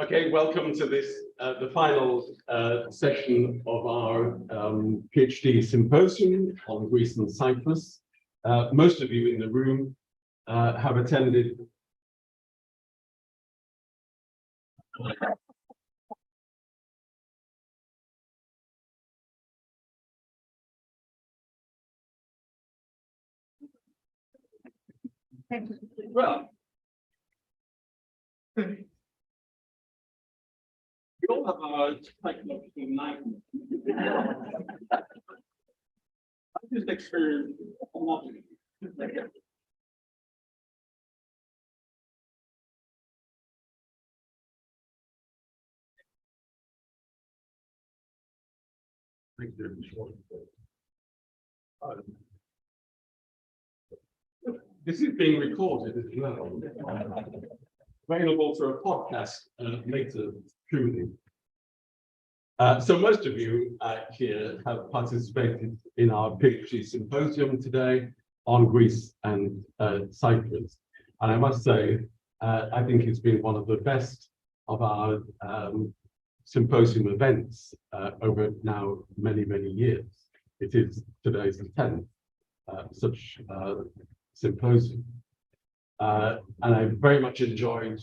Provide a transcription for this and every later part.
Okay, welcome to this, the final session of our PhD symposium on Greece and Cyprus. Most of you in the room have attended well. We all have our psychological nightmares. I just experienced a lot of it. Thank you. This is being recorded as well. Available for a podcast later, truly. So most of you here have participated in our PhD symposium today on Greece and Cyprus. And I must say, I think it's been one of the best of our symposium events over now many, many years. It is today's the 10th such symposium. And I very much enjoyed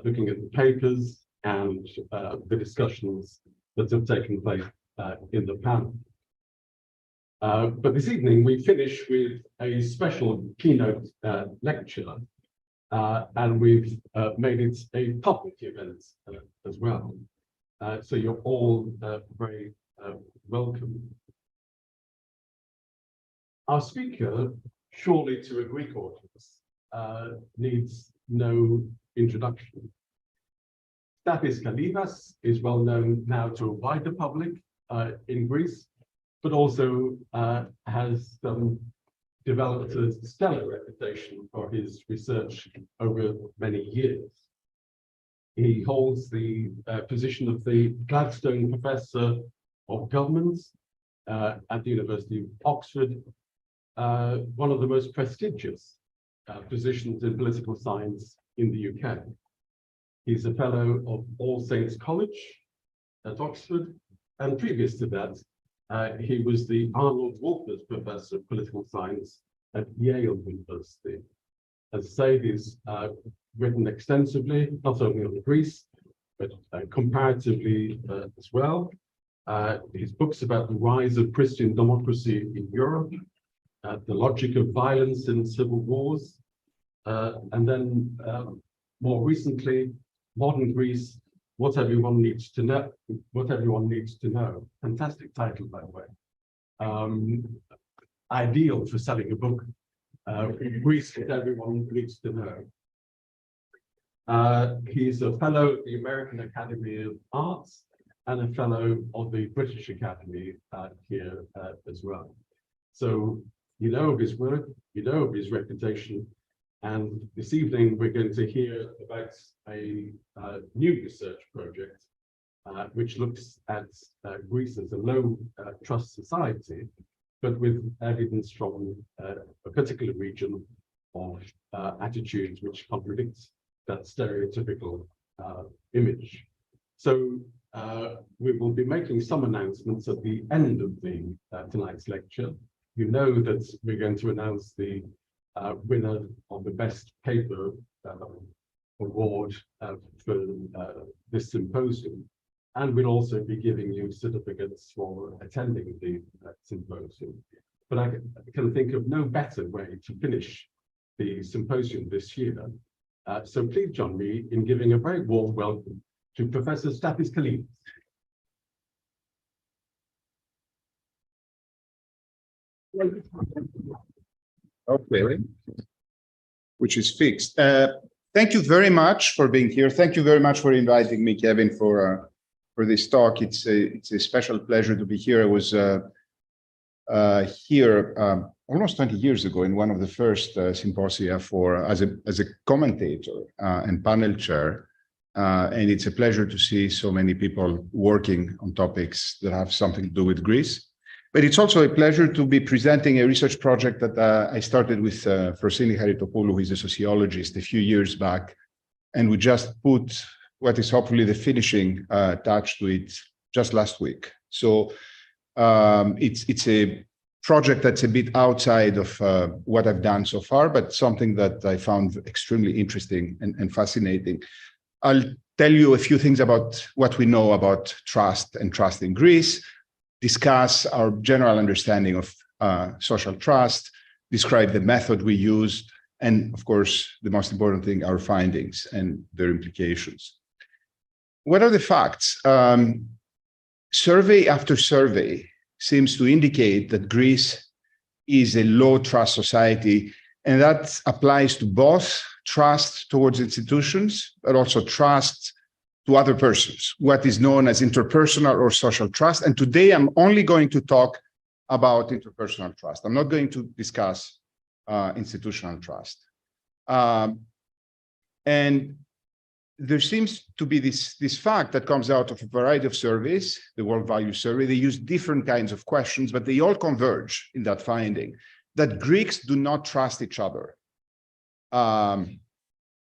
looking at the papers and the discussions that have taken place in the panel. But this evening we finish with a special keynote lecture, and we've made it a public event as well. So you're all very welcome. Our speaker, surely to a Greek audience, needs no introduction. Stathis Kalyvas is well known now to a wider public in Greece, but also has developed a stellar reputation for his research over many years. He holds the position of the Gladstone Professor of Governments at the University of Oxford, one of the most prestigious positions in political science in the UK. He's a fellow of All Saints College at Oxford, and previous to that, he was the Arnold Wolfers Professor of Political Science at Yale University. As I say, he's written extensively, not only on Greece, but comparatively as well. His books about the rise of Christian democracy in Europe, the logic of violence in civil wars, and then more recently, Modern Greece, What Everyone Needs to Know. What Everyone Needs to Know. Fantastic title, by the way. Ideal for selling a book. Greece, What Everyone Needs to Know. He's a fellow of the American Academy of Arts and a fellow of the British Academy here as well. So you know of his work, you know of his reputation, and this evening we're going to hear about a new research project which looks at Greece as a low trust society, but with evidence from a particular region of attitudes which contradicts that stereotypical image. So we will be making some announcements at the end of the tonight's lecture. You know that we're going to announce the winner of the best paper award for this symposium, and we'll also be giving you certificates for attending the symposium. But I can think of no better way to finish the symposium this year. So please join me in giving a very warm welcome to Professor Stathis Kalyvas. Okay, which is fixed. Thank you very much for being here. Thank you very much for inviting me, Kevin, for this talk. It's a special pleasure to be here. I was here almost 20 years ago in one of the first symposia as a commentator and panel chair, and it's a pleasure to see so many people working on topics that have something to do with Greece. But it's also a pleasure to be presenting a research project that I started with Frosini Haritopoulou, who is a sociologist, a few years back. And we just put what is hopefully the finishing touch to it just last week. So it's a project that's a bit outside of what I've done so far, but something that I found extremely interesting and fascinating. I'll tell you a few things about what we know about trust and trust in Greece, discuss our general understanding of social trust, describe the method we used, and of course, the most important thing, our findings and their implications. What are the facts? Survey after survey seems to indicate that Greece is a low trust society, and that applies to both trust towards institutions, but also trust to other persons, what is known as interpersonal or social trust. And today I'm only going to talk about interpersonal trust. I'm not going to discuss institutional trust. And there seems to be this fact that comes out of a variety of surveys, the World Value Survey. They use different kinds of questions, but they all converge in that finding that Greeks do not trust each other. To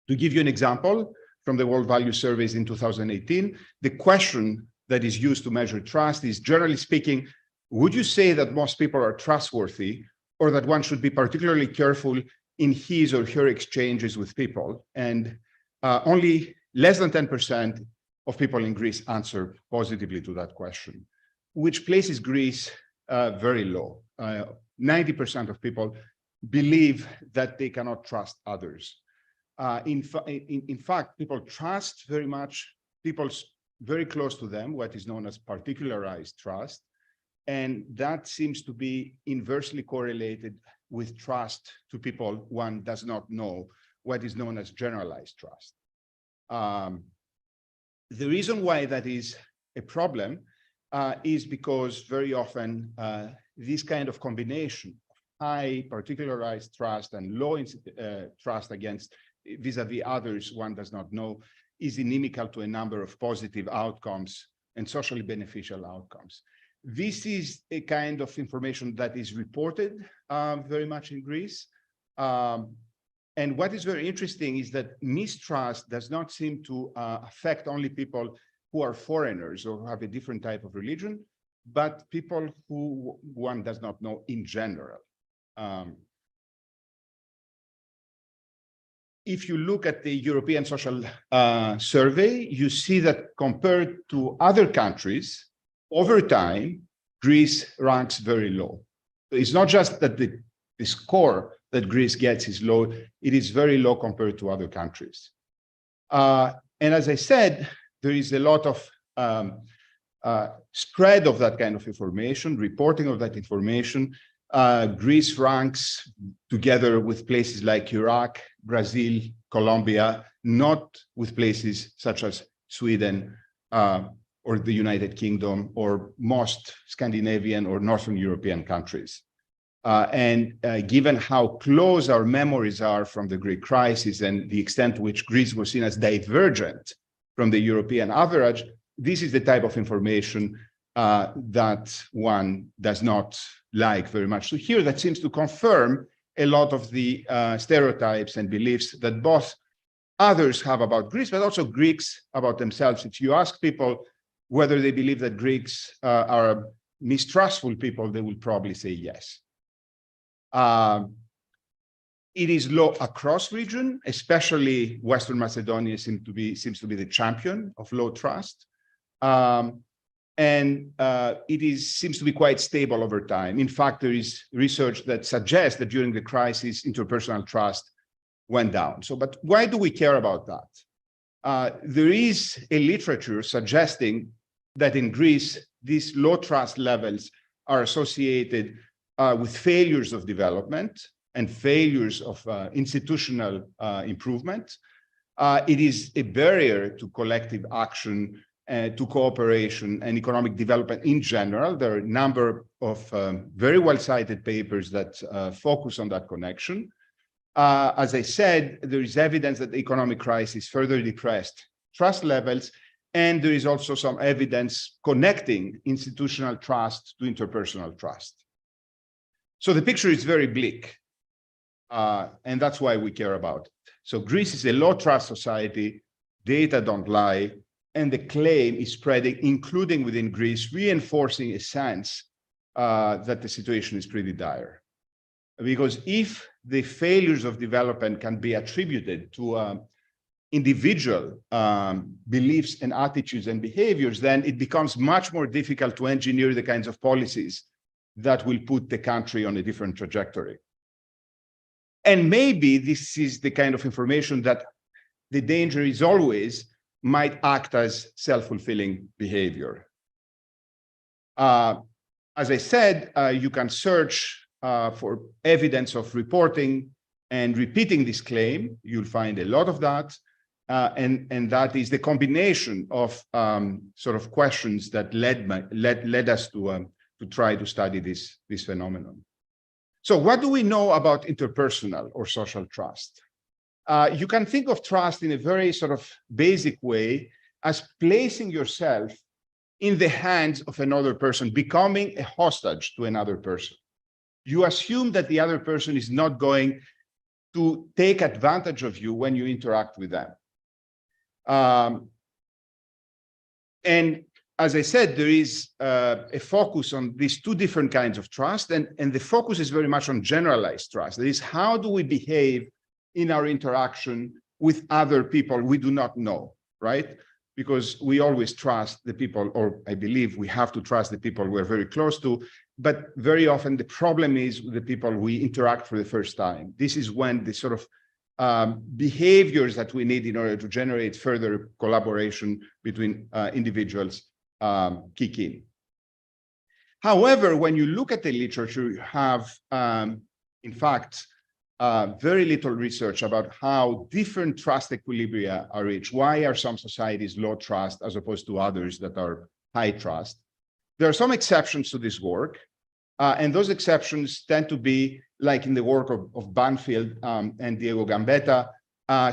give you an example, from the World Value Surveys in 2018, the question that is used to measure trust is, generally speaking, would you say that most people are trustworthy, or that one should be particularly careful in his or her exchanges with people? And only less than 10% of people in Greece answer positively to that question, which places Greece very low. 90% of people believe that they cannot trust others. In fact, people trust very much people very close to them, what is known as particularized trust. And that seems to be inversely correlated with trust to people one does not know, what is known as generalized trust. The reason why that is a problem is because very often this kind of combination of high particularized trust and low trust against vis-a-vis others one does not know is inimical to a number of positive outcomes and socially beneficial outcomes. This is a kind of information that is reported very much in Greece. And what is very interesting is that mistrust does not seem to affect only people who are foreigners or have a different type of religion, but people who one does not know in general. If you look at the European Social Survey, you see that compared to other countries, over time, Greece ranks very low. It's not just that the score that Greece gets is low, it is very low compared to other countries. And as I said, there is a lot of spread of that kind of information, reporting of that information. Greece ranks together with places like Iraq, Brazil, Colombia, not with places such as Sweden or the United Kingdom or most Scandinavian or Northern European countries. Given how close our memories are from the Greek crisis and the extent to which Greece was seen as divergent from the European average, this is the type of information that one does not like very much. So here that seems to confirm a lot of the stereotypes and beliefs that both others have about Greece, but also Greeks about themselves. If you ask people whether they believe that Greeks are mistrustful people, they will probably say yes. It is low across region, especially Western Macedonia seems to be the champion of low trust. It seems to be quite stable over time. In fact, there is research that suggests that during the crisis, interpersonal trust went down. So, but why do we care about that? There is a literature suggesting that in Greece, these low trust levels are associated with failures of development and failures of institutional improvement. It is a barrier to collective action, to cooperation and economic development in general. There are a number of very well-cited papers that focus on that connection. As I said, there is evidence that the economic crisis further depressed trust levels, and there is also some evidence connecting institutional trust to interpersonal trust. So the picture is very bleak, and that's why we care about it. So Greece is a low trust society data don't lie, and the claim is spreading, including within Greece, reinforcing a sense that the situation is pretty dire. Because if the failures of development can be attributed to individual beliefs and attitudes and behaviors, then it becomes much more difficult to engineer the kinds of policies that will put the country on a different trajectory. And maybe this is the kind of information that the danger is always might act as self-fulfilling behavior. As I said, you can search for evidence of reporting and repeating this claim. You'll find a lot of that. And that is the combination of sort of questions that led us to try to study this phenomenon. So what do we know about interpersonal or social trust? You can think of trust in a very sort of basic way as placing yourself in the hands of another person, becoming a hostage to another person. You assume that the other person is not going to take advantage of you when you interact with them. And as I said, there is a focus on these two different kinds of trust, and the focus is very much on generalized trust. That is, how do we behave in our interaction with other people we do not know, right? Because we always trust the people, or I believe we have to trust the people we're very close to, but very often the problem is with the people we interact for the first time. This is when the sort of behaviors that we need in order to generate further collaboration between individuals kick in. However, when you look at the literature, you have, in fact, very little research about how different trust equilibria are reached. Why are some societies low trust as opposed to others that are high trust? There are some exceptions to this work, and those exceptions tend to be like in the work of Banfield and Diego Gambetta,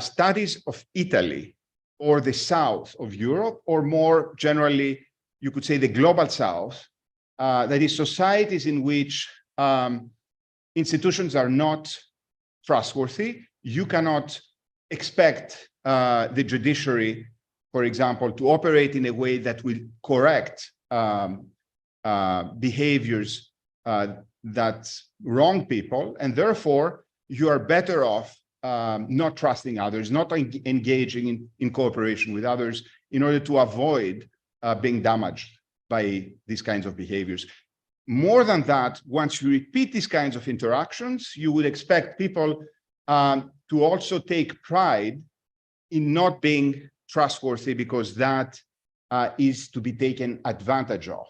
studies of Italy or the south of Europe, or more generally, you could say the global south, that is societies in which institutions are not trustworthy. You cannot expect the judiciary, for example, to operate in a way that will correct behaviors that wrong people, and therefore you are better off not trusting others, not engaging in cooperation with others in order to avoid being damaged by these kinds of behaviors. More than that, once you repeat these kinds of interactions, you would expect people to also take pride in not being trustworthy, because that is to be taken advantage of,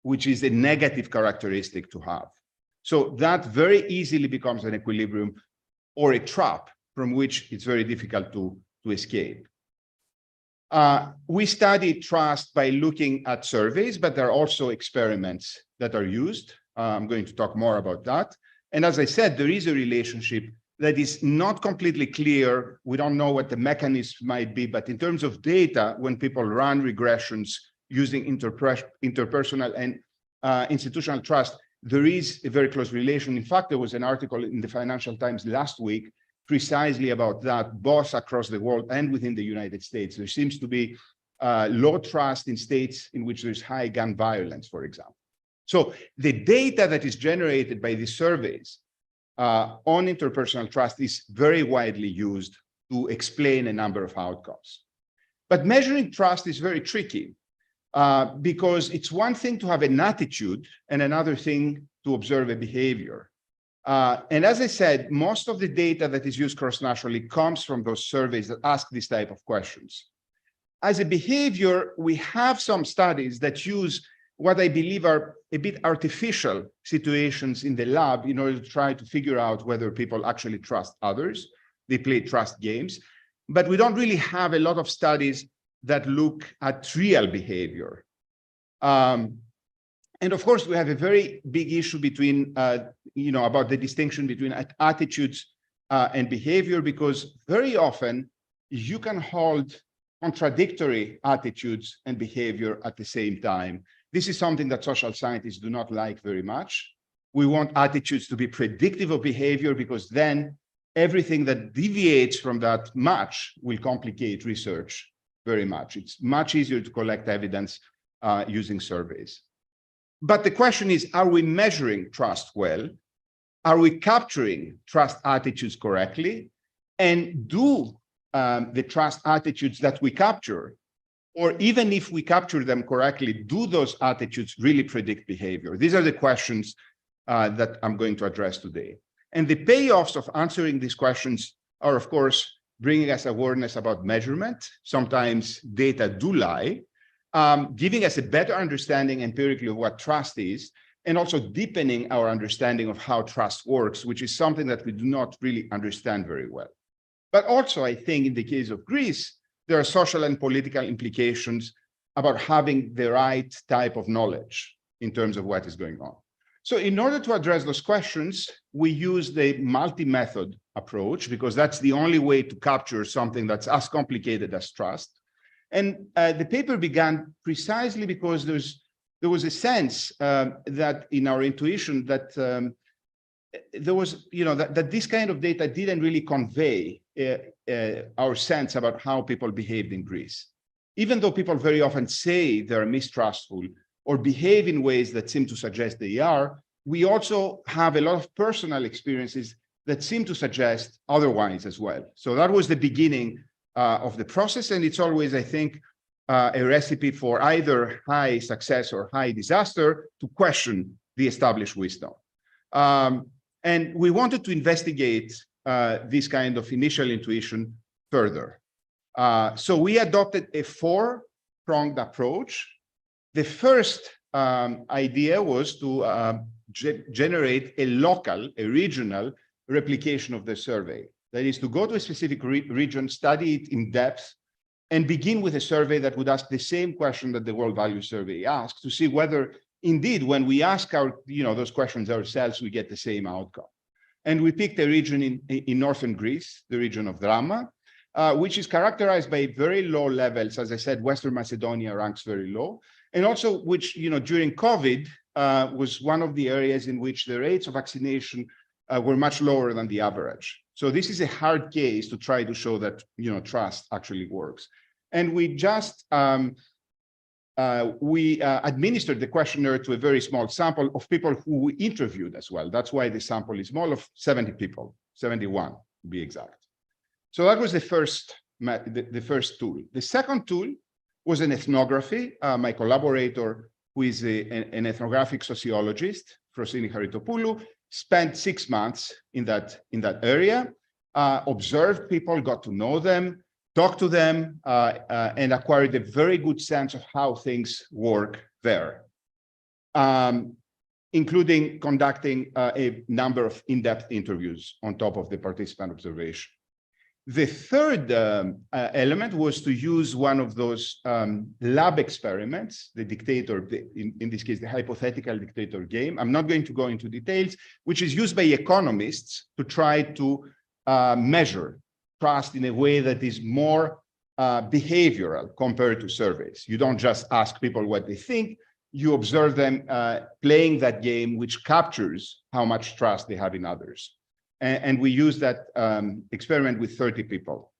which is a negative characteristic to have. So that very easily becomes an equilibrium or a trap from which it's very difficult to escape. We study trust by looking at surveys, but there are also experiments that are used. I'm going to talk more about that. And as I said, there is a relationship that is not completely clear. We don't know what the mechanism might be, but in terms of data, when people run regressions using interpersonal and institutional trust, there is a very close relation. In fact, there was an article in the Financial Times last week precisely about that, both across the world and within the United States. There seems to be low trust in states in which there's high gun violence, for example. So the data that is generated by these surveys on interpersonal trust is very widely used to explain a number of outcomes. But measuring trust is very tricky because it's one thing to have an attitude and another thing to observe a behavior. And as I said, most of the data that is used cross-nationally comes from those surveys that ask this type of questions. As a behavior, we have some studies that use what I believe are a bit artificial situations in the lab in order to try to figure out whether people actually trust others. They play trust games, but we don't really have a lot of studies that look at real behavior. And of course, we have a very big issue between, about the distinction between attitudes and behavior, because very often you can hold contradictory attitudes and behavior at the same time. This is something that social scientists do not like very much. We want attitudes to be predictive of behavior, because then everything that deviates from that match will complicate research very much. It's much easier to collect evidence using surveys. But the question is, are we measuring trust well? Are we capturing trust attitudes correctly? And do the trust attitudes that we capture, or even if we capture them correctly, do those attitudes really predict behavior? These are the questions that I'm going to address today. And the payoffs of answering these questions are, of course, bringing us awareness about measurement. Sometimes data do lie, giving us a better understanding empirically of what trust is, and also deepening our understanding of how trust works, which is something that we do not really understand very well. But also, I think in the case of Greece, there are social and political implications about having the right type of knowledge in terms of what is going on. So in order to address those questions, we use the multi-method approach, because that's the only way to capture something that's as complicated as trust. And the paper began precisely because there was a sense that in our intuition that there was, that this kind of data didn't really convey our sense about how people behaved in Greece. Even though people very often say they're mistrustful or behave in ways that seem to suggest they are, we also have a lot of personal experiences that seem to suggest otherwise as well. So that was the beginning of the process. And it's always, I think, a recipe for either high success or high disaster to question the established wisdom. And we wanted to investigate this kind of initial intuition further. So we adopted a four-pronged approach. The first idea was to generate a local, a regional replication of the survey. That is, to go to a specific region, study it in depth, and begin with a survey that would ask the same question that the World Value Survey asks, to see whether indeed, when we ask those questions ourselves, we get the same outcome. And we picked a region in northern Greece, the region of Drama, which is characterized by very low levels. As I said, Western Macedonia ranks very low. And also which, during COVID, was one of the areas in which the rates of vaccination were much lower than the average. So this is a hard case to try to show that, trust actually works. And we just, administered the questionnaire to a very small sample of people who we interviewed as well. That's why the sample is small, of 70 people, 71 to be exact. So that was the first tool. The second tool was an ethnography. My collaborator, who is an ethnographic sociologist, Frosini Haritopoulou, spent 6 months in that area, observed people, got to know them, talked to them, and acquired a very good sense of how things work there, including conducting a number of in-depth interviews on top of the participant observation. The third element was to use one of those lab experiments, the dictator, in this case, the hypothetical dictator game. I'm not going to go into details, which is used by economists to try to measure trust in a way that is more behavioral compared to surveys. You don't just ask people what they think, you observe them playing that game, which captures how much trust they have in others. And we use that experiment with 30 people.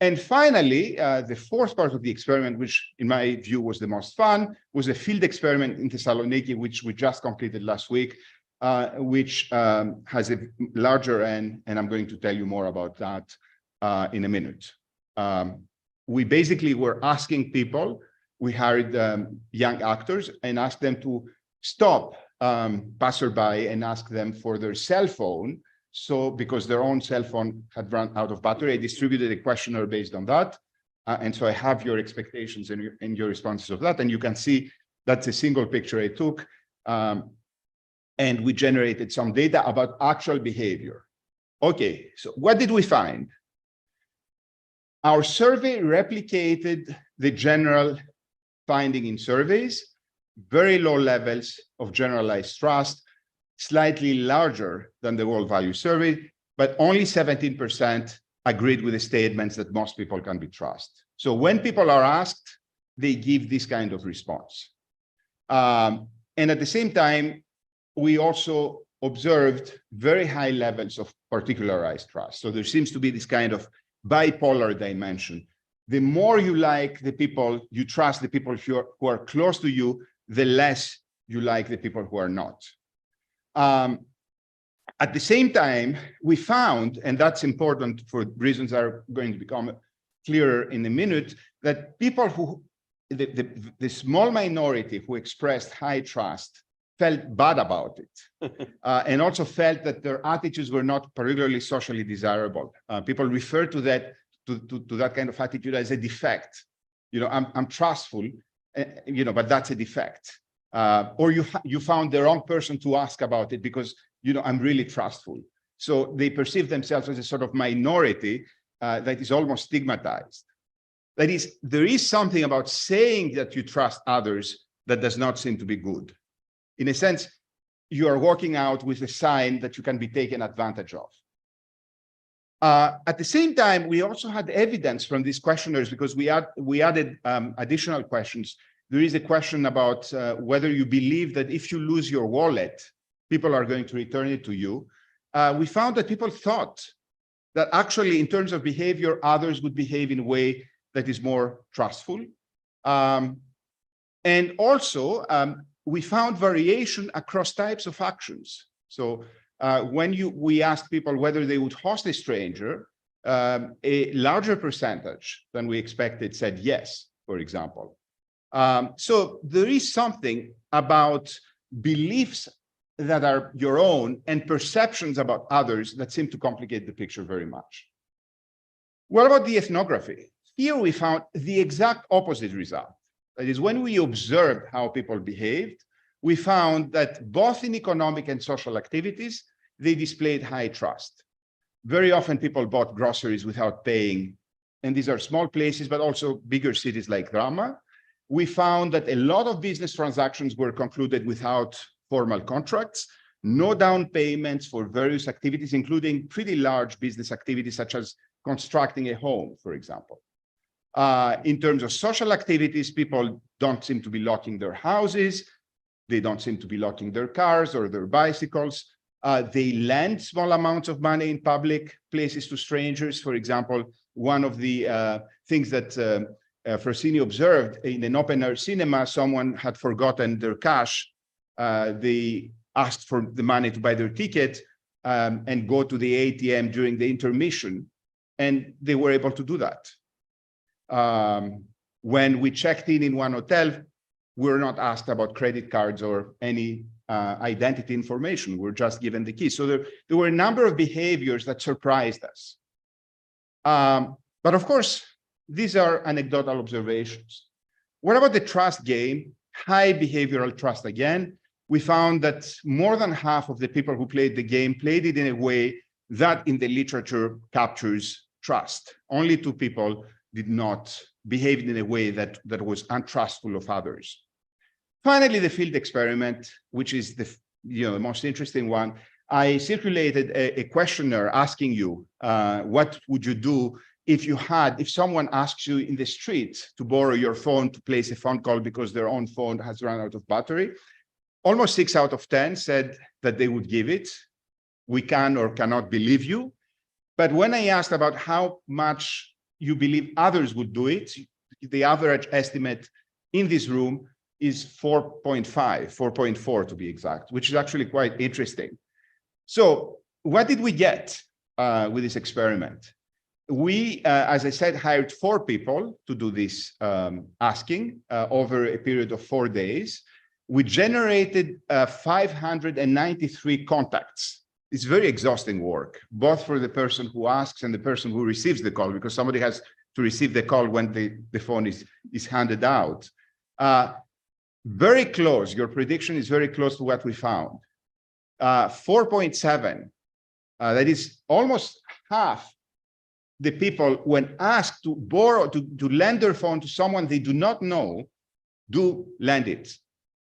And finally, the fourth part of the experiment, which in my view was the most fun, was a field experiment in Thessaloniki, which we just completed last week, which has a larger N, and I'm going to tell you more about that in a minute. We basically were asking people, we hired young actors and asked them to stop passerby and ask them for their cell phone. So because their own cell phone had run out of battery, I distributed a questionnaire based on that. And so I have your expectations and your responses of that. And you can see that's a single picture I took. And we generated some data about actual behavior. Okay, so what did we find? Our survey replicated the general finding in surveys, very low levels of generalized trust, slightly larger than the World Value Survey, but only 17% agreed with the statements that most people can be trusted. So when people are asked, they give this kind of response. And at the same time, we also observed very high levels of particularized trust. So there seems to be this kind of bipolar dimension the more you like the people, you trust the people who are close to you, the less you like the people who are not. At the same time, we found, and that's important for reasons that are going to become clearer in a minute, that people who, the small minority who expressed high trust felt bad about it, and also felt that their attitudes were not particularly socially desirable. People refer to that to that kind of attitude as a defect. You know, I'm trustful, you know, but that's a defect. Or you found the wrong person to ask about it because, you know, I'm really trustful. So they perceive themselves as a sort of minority that is almost stigmatized. That is, there is something about saying that you trust others that does not seem to be good. In a sense, you are walking out with a sign that you can be taken advantage of. At the same time, we also had evidence from these questionnaires because we added additional questions. There is a question about whether you believe that if you lose your wallet, people are going to return it to you. We found that people thought that actually, in terms of behavior, others would behave in a way that is more trustful. And also, we found variation across types of actions. So when we asked people whether they would host a stranger, a larger percentage than we expected said yes, for example. So there is something about beliefs that are your own and perceptions about others that seem to complicate the picture very much. What about the ethnography? Here we found the exact opposite result. That is, when we observed how people behaved, we found that both in economic and social activities, they displayed high trust. Very often people bought groceries without paying, and these are small places, but also bigger cities like Drama. We found that a lot of business transactions were concluded without formal contracts, no down payments for various activities, including pretty large business activities such as constructing a home, for example. In terms of social activities, people don't seem to be locking their houses. They don't seem to be locking their cars or their bicycles. They lend small amounts of money in public places to strangers. For example, one of the things that Frassini observed in an open-air cinema, someone had forgotten their cash. They asked for the money to buy their ticket and go to the ATM during the intermission, and they were able to do that. When we checked in one hotel, we were not asked about credit cards or any identity information. We're just given the key. So there were a number of behaviors that surprised us. But of course, these are anecdotal observations. What about the trust game? High behavioral trust again. We found that more than half of the people who played the game played it in a way that in the literature captures trust. Only 2 people did not behave in a way that was untrustful of others. Finally, the field experiment, which is the most interesting one. I circulated a questionnaire asking you, what would you do if someone asks you in the street to borrow your phone to place a phone call because their own phone has run out of battery? Almost 6 out of 10 said that they would give it. We can or cannot believe you. But when I asked about how much you believe others would do it, the average estimate in this room is 4.5, 4.4 to be exact, which is actually quite interesting. So what did we get with this experiment? We, as I said, hired 4 people to do this asking over a period of 4 days. We generated 593 contacts. It's very exhausting work, both for the person who asks and the person who receives the call, because somebody has to receive the call when the phone is handed out. Very close, your prediction is very close to what we found. 4.7, that is almost half the people, when asked to borrow, to lend their phone to someone they do not know, do lend it,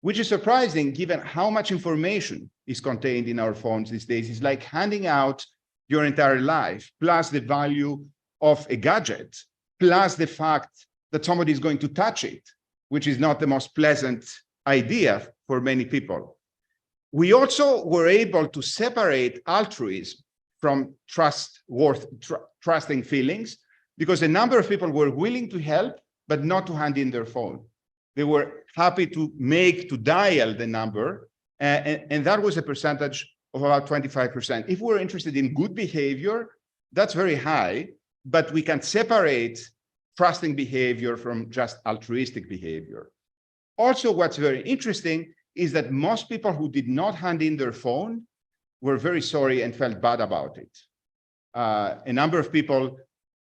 which is surprising given how much information is contained in our phones these days. It's like handing out your entire life, plus the value of a gadget, plus the fact that somebody is going to touch it, which is not the most pleasant idea for many people. We also were able to separate altruism from trusting feelings, because a number of people were willing to help, but not to hand in their phone. They were happy to dial the number, and that was a percentage of about 25%. If we're interested in good behavior, that's very high, but we can separate trusting behavior from just altruistic behavior. Also, what's very interesting is that most people who did not hand in their phone were very sorry and felt bad about it. A number of people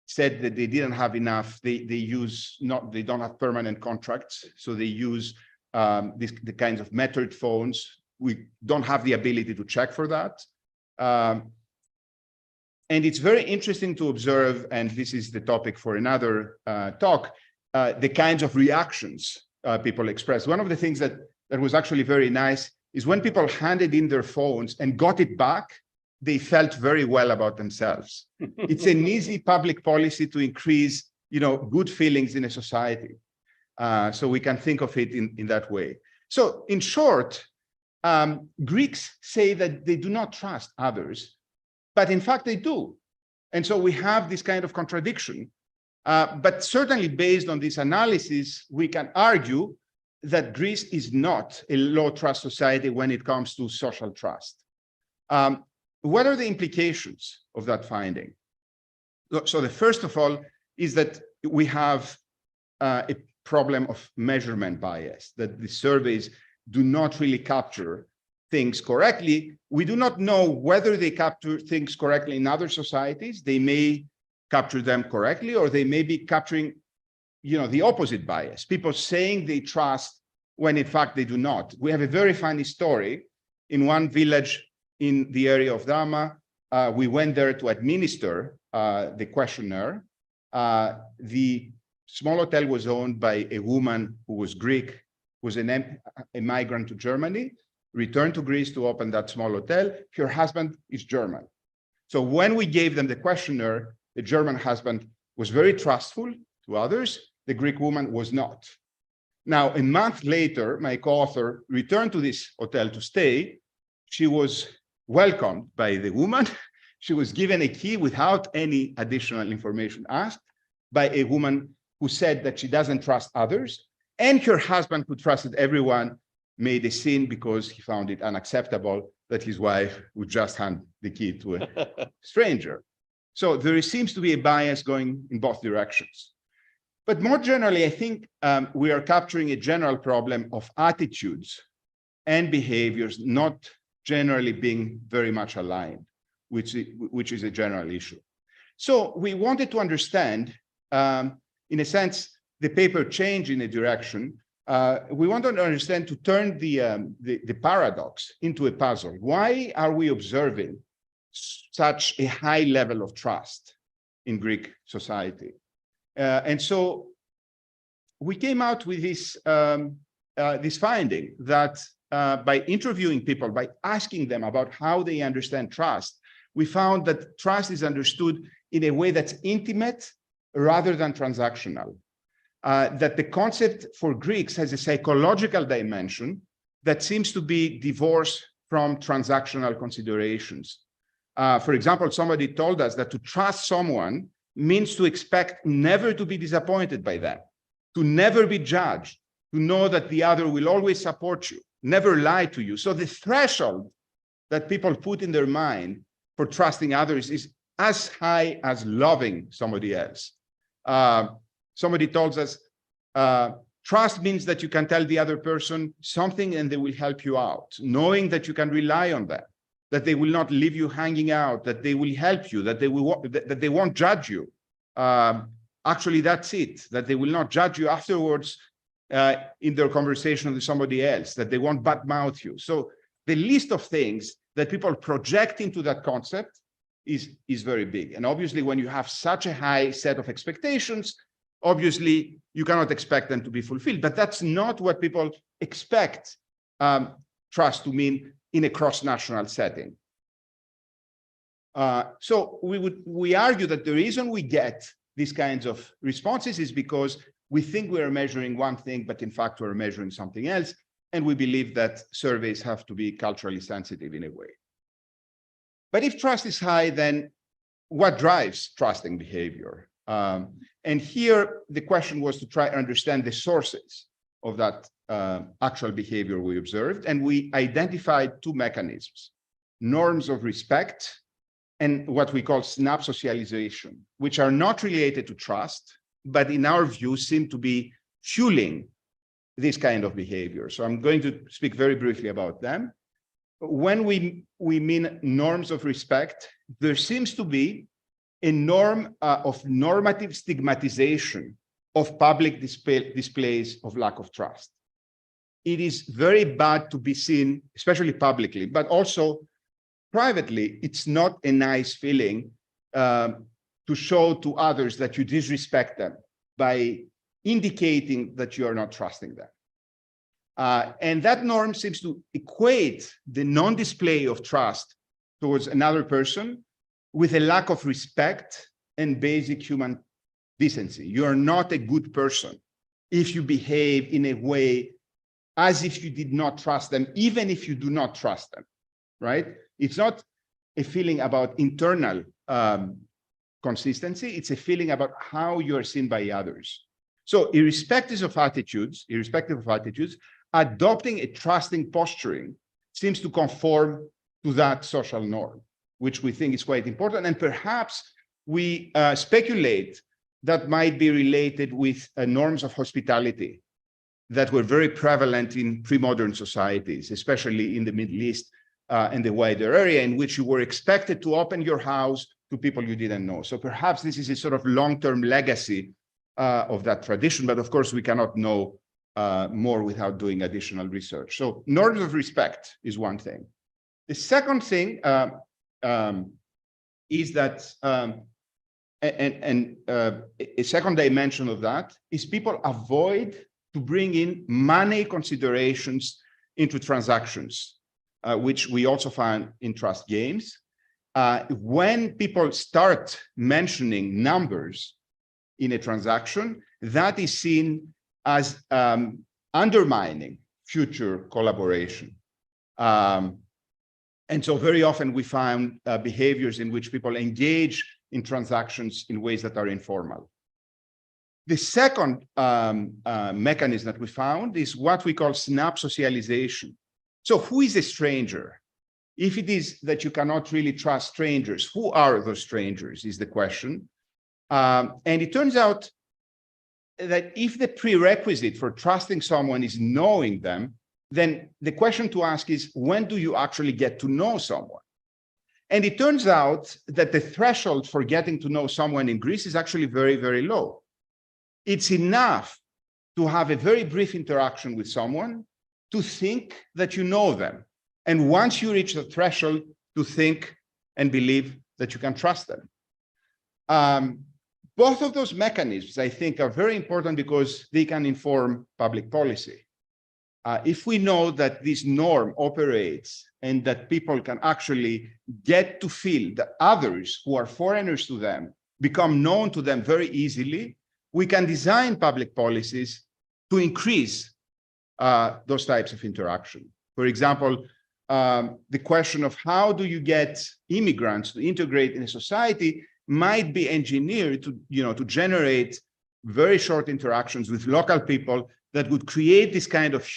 said that they didn't have enough. They don't have permanent contracts, so they use the kinds of metered phones. We don't have the ability to check for that. And it's very interesting to observe, and this is the topic for another talk, the kinds of reactions people express. One of the things that was actually very nice is when people handed in their phones and got it back, they felt very well about themselves. It's an easy public policy to increase, good feelings in a society. So we can think of it in that way. So in short, Greeks say that they do not trust others, but in fact they do. And so we have this kind of contradiction. But certainly based on this analysis, we can argue that Greece is not a low trust society when it comes to social trust. What are the implications of that finding? So the first of all is that we have a problem of measurement bias, that the surveys do not really capture things correctly. We do not know whether they capture things correctly in other societies. They may capture them correctly, or they may be capturing, the opposite bias, people saying they trust when in fact they do not. We have a very funny story in one village in the area of Drama. We went there to administer the questionnaire. The small hotel was owned by a woman who was Greek, was a migrant to Germany, returned to Greece to open that small hotel. Her husband is German. So when we gave them the questionnaire, the German husband was very trustful to others. The Greek woman was not. Now, a month later, my co-author returned to this hotel to stay. She was welcomed by the woman. She was given a key without any additional information asked by a woman who said that she doesn't trust others. And her husband, who trusted everyone, made a scene because he found it unacceptable that his wife would just hand the key to a stranger. So there seems to be a bias going in both directions. But more generally, I think we are capturing a general problem of attitudes and behaviors not generally being very much aligned, which is a general issue. So we wanted to understand, in a sense, the paper changed in a direction. We wanted to understand, to turn the paradox into a puzzle. Why are we observing such a high level of trust in Greek society? And so we came out with this finding that by interviewing people, by asking them about how they understand trust, we found that trust is understood in a way that's intimate rather than transactional. That the concept for Greeks has a psychological dimension that seems to be divorced from transactional considerations. For example, somebody told us that to trust someone means to expect never to be disappointed by them, to never be judged, to know that the other will always support you, never lie to you. So the threshold that people put in their mind for trusting others is as high as loving somebody else. Somebody told us, trust means that you can tell the other person something and they will help you out, knowing that you can rely on them, that they will not leave you hanging out, that they will help you, that they won't judge you. Actually, that's it, that they will not judge you afterwards in their conversation with somebody else, that they won't badmouth you. So the list of things that people project into that concept is very big. And obviously, when you have such a high set of expectations, obviously, you cannot expect them to be fulfilled. But that's not what people expect trust to mean in a cross-national setting. So we argue that the reason we get these kinds of responses is because we think we are measuring one thing, but in fact, we're measuring something else. And we believe that surveys have to be culturally sensitive in a way. But if trust is high, then what drives trusting behavior? And here, the question was to try to understand the sources of that actual behavior we observed. And we identified two mechanisms: norms of respect and what we call snap socialization, which are not related to trust, but in our view seem to be fueling this kind of behavior. So I'm going to speak very briefly about them. When we mean norms of respect, there seems to be a norm of normative stigmatization of public displays of lack of trust. It is very bad to be seen, especially publicly, but also privately. It's not a nice feeling to show to others that you disrespect them by indicating that you are not trusting them. And that norm seems to equate the non-display of trust towards another person with a lack of respect and basic human decency. You are not a good person if you behave in a way as if you did not trust them, even if you do not trust them, right? It's not a feeling about internal consistency. It's a feeling about how you are seen by others. So irrespective of attitudes, adopting a trusting posturing seems to conform to that social norm, which we think is quite important. And perhaps we speculate that might be related with norms of hospitality that were very prevalent in pre-modern societies, especially in the Middle East and the wider area, in which you were expected to open your house to people you didn't know. So perhaps this is a sort of long-term legacy of that tradition, but of course we cannot know more without doing additional research. So norms of respect is one thing. The second thing is that, a second dimension of that is people avoid to bring in money considerations into transactions, which we also find in trust games. When people start mentioning numbers in a transaction, that is seen as undermining future collaboration. And so very often we find behaviors in which people engage in transactions in ways that are informal. The second mechanism that we found is what we call snap socialization. So who is a stranger? If it is that you cannot really trust strangers, who are those strangers is the question. And it turns out that if the prerequisite for trusting someone is knowing them, then the question to ask is, when do you actually get to know someone? And it turns out that the threshold for getting to know someone in Greece is actually very, very low. It's enough to have a very brief interaction with someone to think that you know them. And once you reach the threshold, to think and believe that you can trust them. Both of those mechanisms, I think, are very important because they can inform public policy. If we know that this norm operates and that people can actually get to feel that others who are foreigners to them become known to them very easily, we can design public policies to increase those types of interaction. For example, the question of how do you get immigrants to integrate in a society might be engineered to, to generate very short interactions with local people that would create this kind of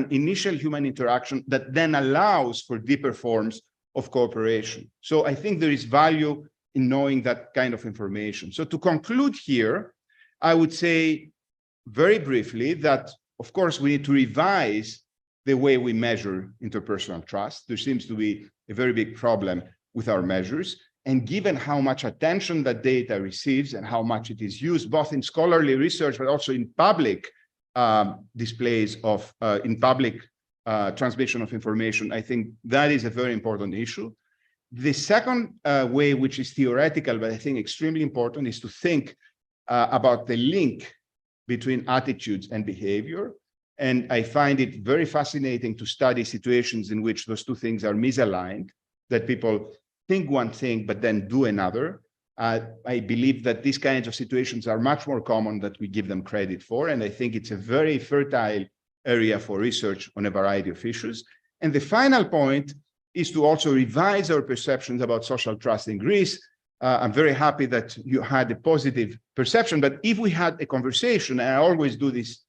initial human interaction that then allows for deeper forms of cooperation. So I think there is value in knowing that kind of information. So to conclude here, I would say very briefly that, of course, we need to revise the way we measure interpersonal trust. There seems to be a very big problem with our measures. And given how much attention that data receives and how much it is used, both in scholarly research, but also in public displays of, in public transmission of information, I think that is a very important issue. The second way, which is theoretical, but I think extremely important, is to think about the link between attitudes and behavior. And I find it very fascinating to study situations in which those two things are misaligned, that people think one thing, but then do another. I believe that these kinds of situations are much more common than we give them credit for. And I think it's a very fertile area for research on a variety of issues. And the final point is to also revise our perceptions about social trust in Greece I'm very happy that you had a positive perception, but if we had a conversation, and I always do this,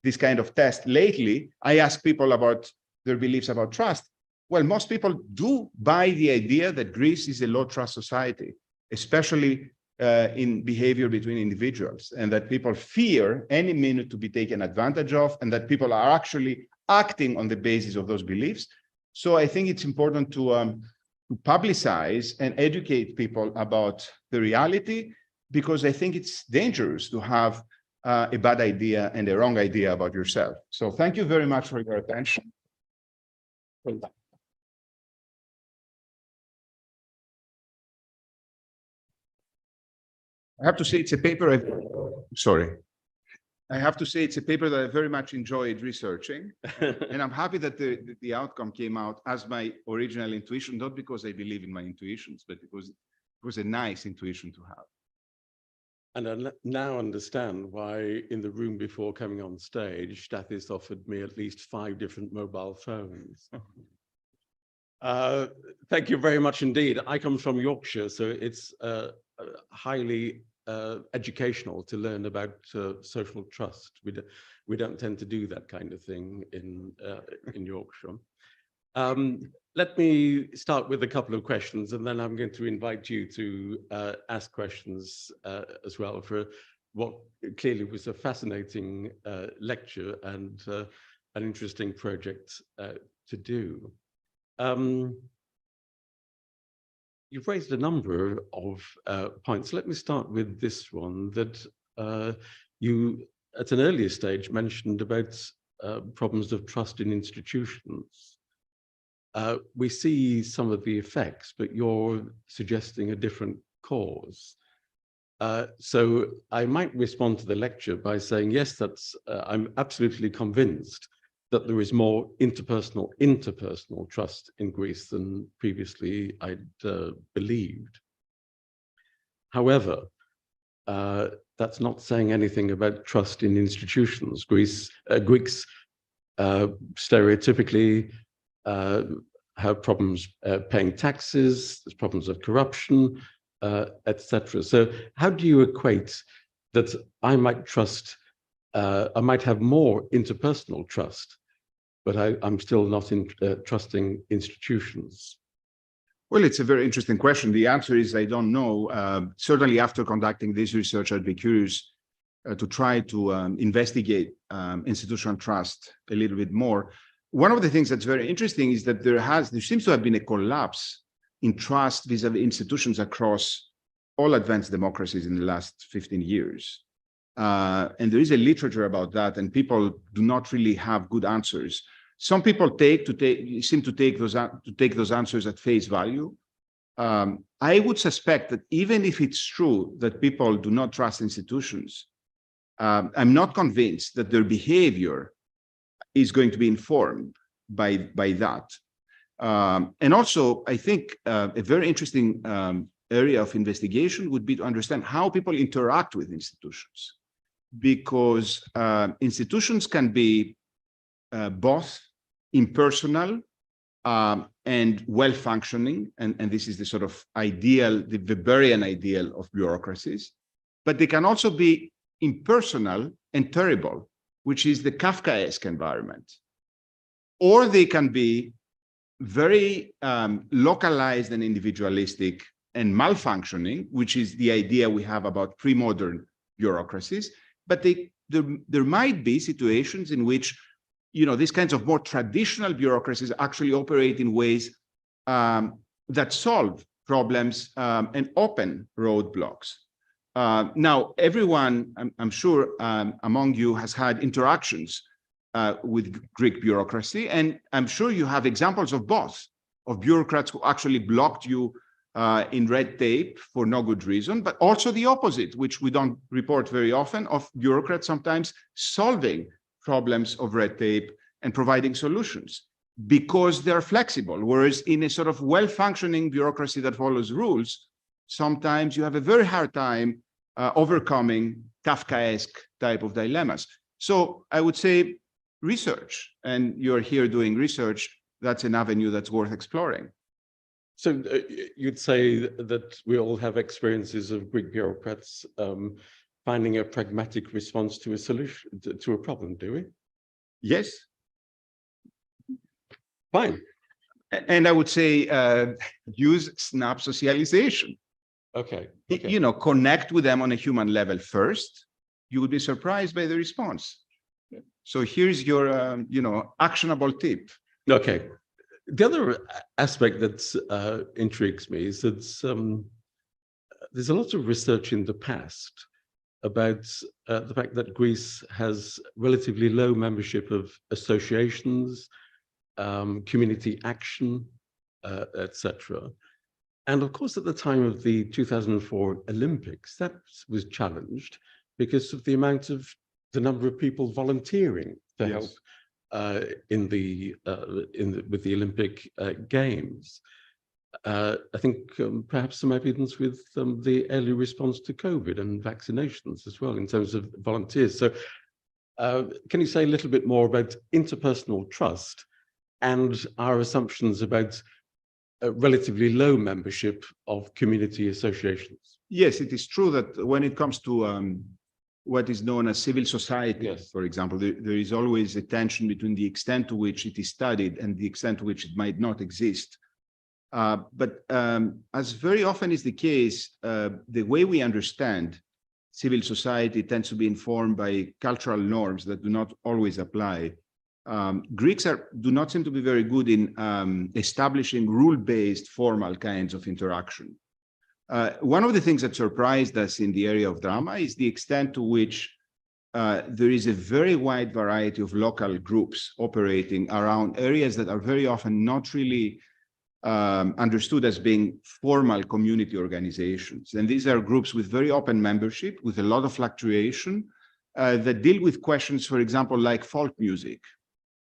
this kind of test lately, I ask people about their beliefs about trust. Well, most people do buy the idea that Greece is a low trust society, especially in behavior between individuals, and that people fear any minute to be taken advantage of, and that people are actually acting on the basis of those beliefs. So I think it's important to publicize and educate people about the reality, because I think it's dangerous to have a bad idea and a wrong idea about yourself. So thank you very much for your attention. I have to say it's a paper, I have to say it's a paper that I very much enjoyed researching, and I'm happy that the outcome came out as my original intuition, not because I believe in my intuitions, but because it was a nice intuition to have. And I now understand why in the room before coming on stage, Stathis offered me at least 5 different mobile phones. Thank you very much indeed. I come from Yorkshire, so it's highly educational to learn about social trust. We don't tend to do that kind of thing in Yorkshire. Let me start with a couple of questions, and then I'm going to invite you to ask questions as well for what clearly was a fascinating lecture and an interesting project to do. You've raised a number of points. Let me start with this one that you, at an earlier stage, mentioned about problems of trust in institutions. We see some of the effects, but you're suggesting a different cause. So I might respond to the lecture by saying, yes, that's, I'm absolutely convinced that there is more interpersonal trust in Greece than previously I'd believed. However, that's not saying anything about trust in institutions. Greeks stereotypically have problems paying taxes, there's problems of corruption, etc. So how do you equate that I might trust, I might have more interpersonal trust, but I'm still not trusting institutions? Well, it's a very interesting question. The answer is I don't know. Certainly after conducting this research, I'd be curious to try to investigate institutional trust a little bit more. One of the things that's very interesting is that there seems to have been a collapse in trust vis-a-vis institutions across all advanced democracies in the last 15 years. And there is a literature about that, and people do not really have good answers. Some people seem to take those answers at face value. I would suspect that even if it's true that people do not trust institutions, I'm not convinced that their behavior is going to be informed by that. And also, I think a very interesting area of investigation would be to understand how people interact with institutions, because institutions can be both impersonal and well-functioning, and this is the sort of ideal, the Weberian ideal of bureaucracies, but they can also be impersonal and terrible, which is the Kafkaesque environment. Or they can be very localized and individualistic and malfunctioning, which is the idea we have about pre-modern bureaucracies. But there might be situations in which, you know, these kinds of more traditional bureaucracies actually operate in ways that solve problems and open roadblocks. Now, everyone, I'm sure, among you has had interactions with Greek bureaucracy, and I'm sure you have examples of both, of bureaucrats who actually blocked you in red tape for no good reason, but also the opposite, which we don't report very often, of bureaucrats sometimes solving problems of red tape and providing solutions because they're flexible. Whereas in a sort of well-functioning bureaucracy that follows rules, sometimes you have a very hard time overcoming Kafkaesque type of dilemmas. So I would say research, and you're here doing research, that's an avenue that's worth exploring. So you'd say that we all have experiences of Greek bureaucrats finding a pragmatic response to a solution, to a problem, do we? Yes. Fine. And I would say use snap socialization. Okay. You know, connect with them on a human level first. You would be surprised by the response. So here's your, you know, actionable tip. Okay. The other aspect that intrigues me is that there's a lot of research in the past about the fact that Greece has relatively low membership of associations, community action, etc. And of course, at the time of the 2004 Olympics, that was challenged because of the number of people volunteering to help with the Olympic Games. I think perhaps some evidence with the early response to COVID and vaccinations as well in terms of volunteers. So can you say a little bit more about interpersonal trust and our assumptions about relatively low membership of community associations? Yes, it is true that when it comes to what is known as civil society, for example, there is always a tension between the extent to which it is studied and the extent to which it might not exist. But as very often is the case, the way we understand civil society tends to be informed by cultural norms that do not always apply. Greeks do not seem to be very good in establishing rule-based formal kinds of interaction. One of the things that surprised us in the area of drama is the extent to which there is a very wide variety of local groups operating around areas that are very often not really understood as being formal community organizations. And these are groups with very open membership, with a lot of fluctuation, that deal with questions, for example, like folk music.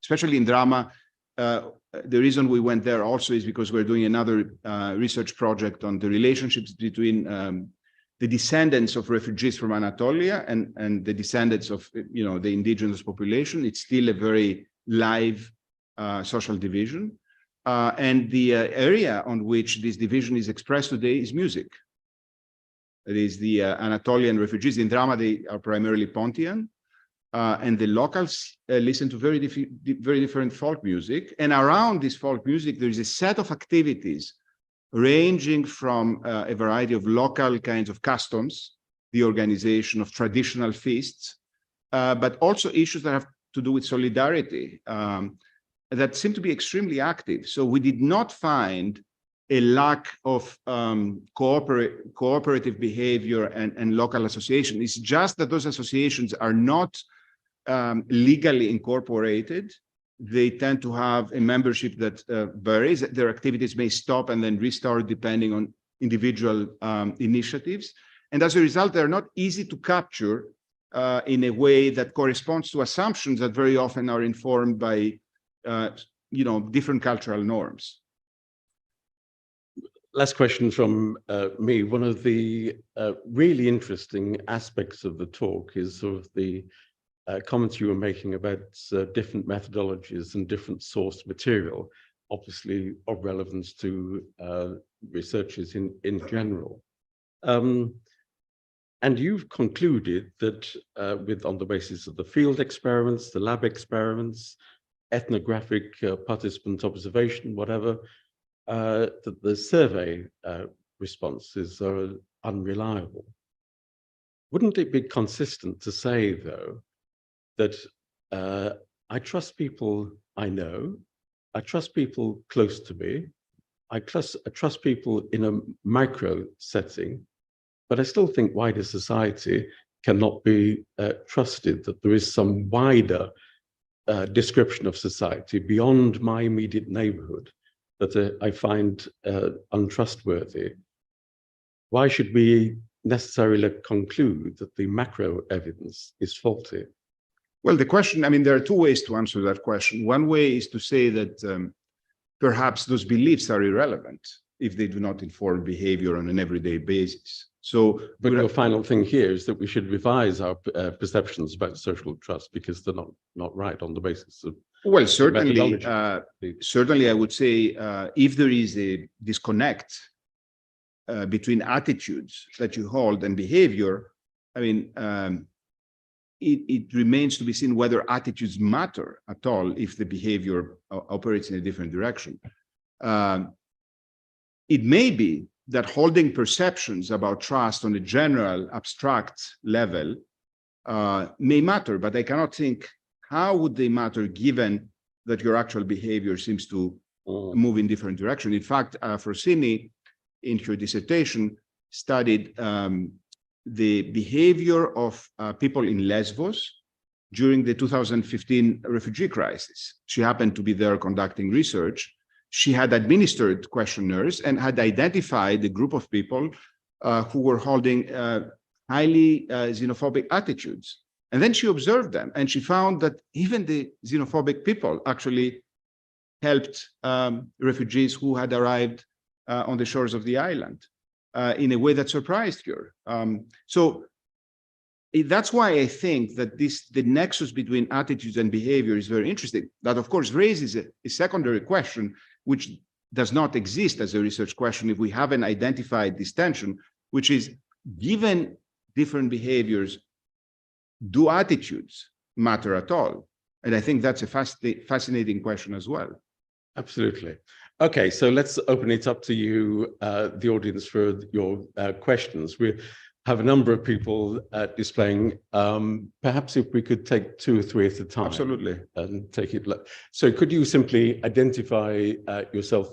Especially in drama, the reason we went there also is because we're doing another research project on the relationships between the descendants of refugees from Anatolia and the descendants of, you know, the indigenous population. It's still a very live social division. And the area on which this division is expressed today is music. It is the Anatolian refugees. In drama, they are primarily Pontian. And the locals listen to very different folk music. And around this folk music, there is a set of activities ranging from a variety of local kinds of customs, the organization of traditional feasts, but also issues that have to do with solidarity that seem to be extremely active. So we did not find a lack of cooperative behavior and local association. It's just that those associations are not legally incorporated. They tend to have a membership that varies. Their activities may stop and then restart depending on individual initiatives. And as a result, they're not easy to capture in a way that corresponds to assumptions that very often are informed by you know, different cultural norms. Last question from me. One of the really interesting aspects of the talk is sort of the comments you were making about different methodologies and different source material, obviously of relevance to researchers in general. And you've concluded that on the basis of the field experiments, the lab experiments, ethnographic participant observation, whatever, that the survey responses are unreliable. Wouldn't it be consistent to say, though, that I trust people I know, I trust people close to me, I trust people in a micro setting, but I still think wider society cannot be trusted, that there is some wider description of society beyond my immediate neighborhood that I find untrustworthy? Why should we necessarily conclude that the macro evidence is faulty? Well, the question, I mean, there are two ways to answer that question. One way is to say that perhaps those beliefs are irrelevant if they do not inform behavior on an everyday basis. So, but your final thing here is that we should revise our perceptions about social trust because they're not right on the basis of Well, certainly, certainly, I would say if there is a disconnect between attitudes that you hold and behavior, I mean, it remains to be seen whether attitudes matter at all if the behavior operates in a different direction. It may be that holding perceptions about trust on a general abstract level may matter, but I cannot think how would they matter given that your actual behavior seems to move in different direction. In fact, Frosini, in her dissertation, studied the behavior of people in Lesbos during the 2015 refugee crisis. She happened to be there conducting research. She had administered questionnaires and had identified a group of people who were holding highly xenophobic attitudes. And then she observed them, and she found that even the xenophobic people actually helped refugees who had arrived on the shores of the island in a way that surprised her. So that's why I think that the nexus between attitudes and behavior is very interesting. That, of course, raises a secondary question, which does not exist as a research question if we haven't identified this tension, which is, given different behaviors, do attitudes matter at all? And I think that's a fascinating question as well. Absolutely. Okay, so let's open it up to you, the audience, for your questions. We have a number of people displaying. Perhaps if we could take 2 or 3 at a time. Absolutely. And take it. So could you simply identify yourself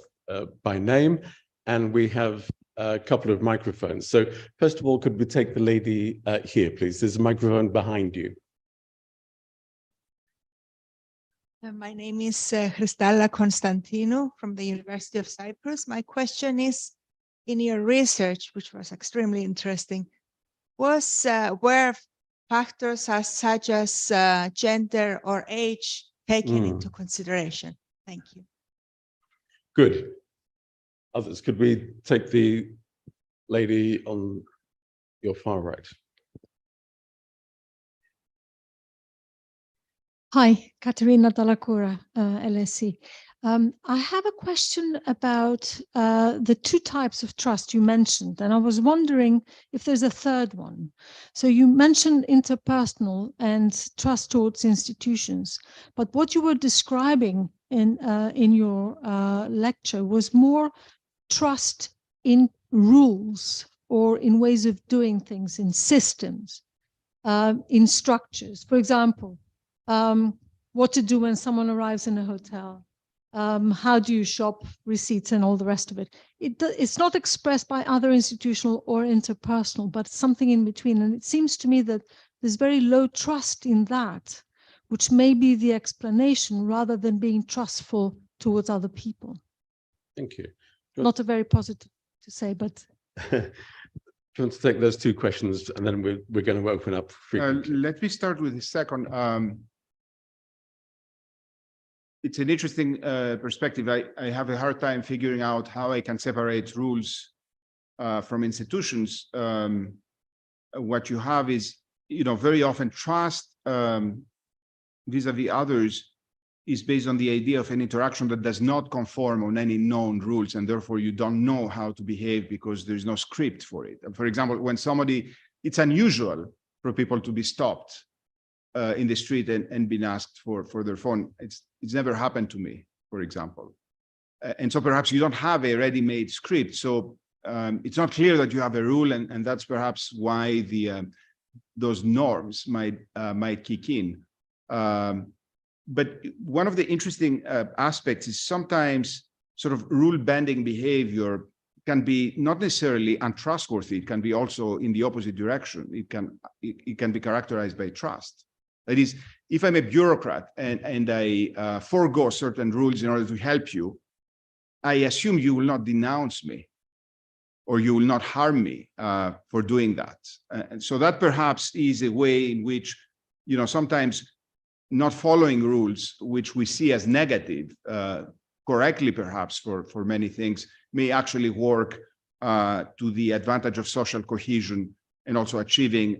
by name? And we have a couple of microphones. So first of all, could we take the lady here, please? There's a microphone behind you. My name is Christalla Constantinou from the University of Cyprus. My question is, in your research, which was extremely interesting, were factors such as gender or age taken into consideration? Thank you. Good. Others, could we take the lady on your far right? Hi, Katerina Dallacura, LSE. I have a question about the 2 types of trust you mentioned, and I was wondering if there's a third one. So you mentioned interpersonal and trust towards institutions, but what you were describing in your lecture was more trust in rules or in ways of doing things, in systems, in structures. For example, what to do when someone arrives in a hotel, how do you shop, receipts, and all the rest of it. It's not expressed by other institutional or interpersonal, but something in between. And it seems to me that there's very low trust in that, which may be the explanation rather than being trustful towards other people. Thank you. Not a very positive to say, but... Do you want to take those 2 questions, and then we're going to open up frequently? Let me start with the second. It's an interesting perspective. I have a hard time figuring out how I can separate rules from institutions. What you have is, very often trust vis-a-vis others is based on the idea of an interaction that does not conform on any known rules, and therefore you don't know how to behave because there's no script for it. For example, when it's unusual for people to be stopped in the street and been asked for their phone. It's never happened to me, for example. And so perhaps you don't have a ready-made script. So it's not clear that you have a rule, and that's perhaps why those norms might kick in. But one of the interesting aspects is sometimes sort of rule-bending behavior can be not necessarily untrustworthy. It can be also in the opposite direction. It can be characterized by trust. That is, if I'm a bureaucrat and I forego certain rules in order to help you, I assume you will not denounce me or you will not harm me for doing that. And so that perhaps is a way in which, sometimes not following rules, which we see as negative, correctly perhaps for many things, may actually work to the advantage of social cohesion and also achieving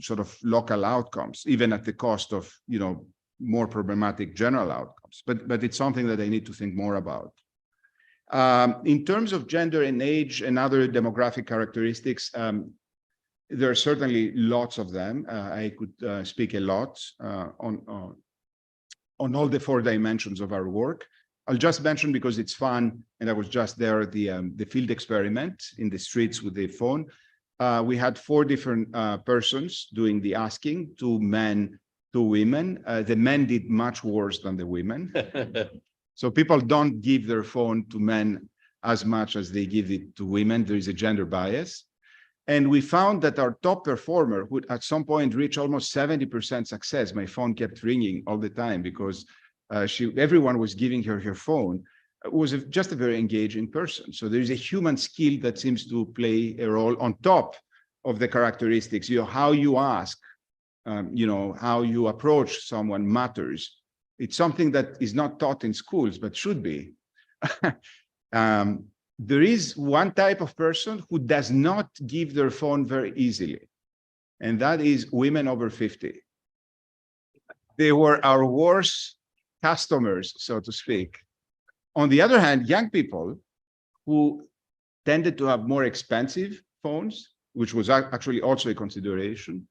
sort of local outcomes, even at the cost of, more problematic general outcomes. But it's something that I need to think more about. In terms of gender and age and other demographic characteristics, there are certainly lots of them. I could speak a lot on all the 4 dimensions of our work. I'll just mention, because it's fun, and I was just there, the field experiment in the streets with the phone. We had 4 different persons doing the asking, 2 men, 2 women. The men did much worse than the women. So people don't give their phone to men as much as they give it to women. There is a gender bias. And we found that our top performer would at some point reach almost 70% success. My phone kept ringing all the time because everyone was giving her her phone. It was just a very engaging person. So there is a human skill that seems to play a role on top of the characteristics. How you ask, how you approach someone matters. It's something that is not taught in schools, but should be. There is one type of person who does not give their phone very easily, and that is women over 50. They were our worst customers, so to speak. On the other hand, young people who tended to have more expensive phones, which was actually also a consideration,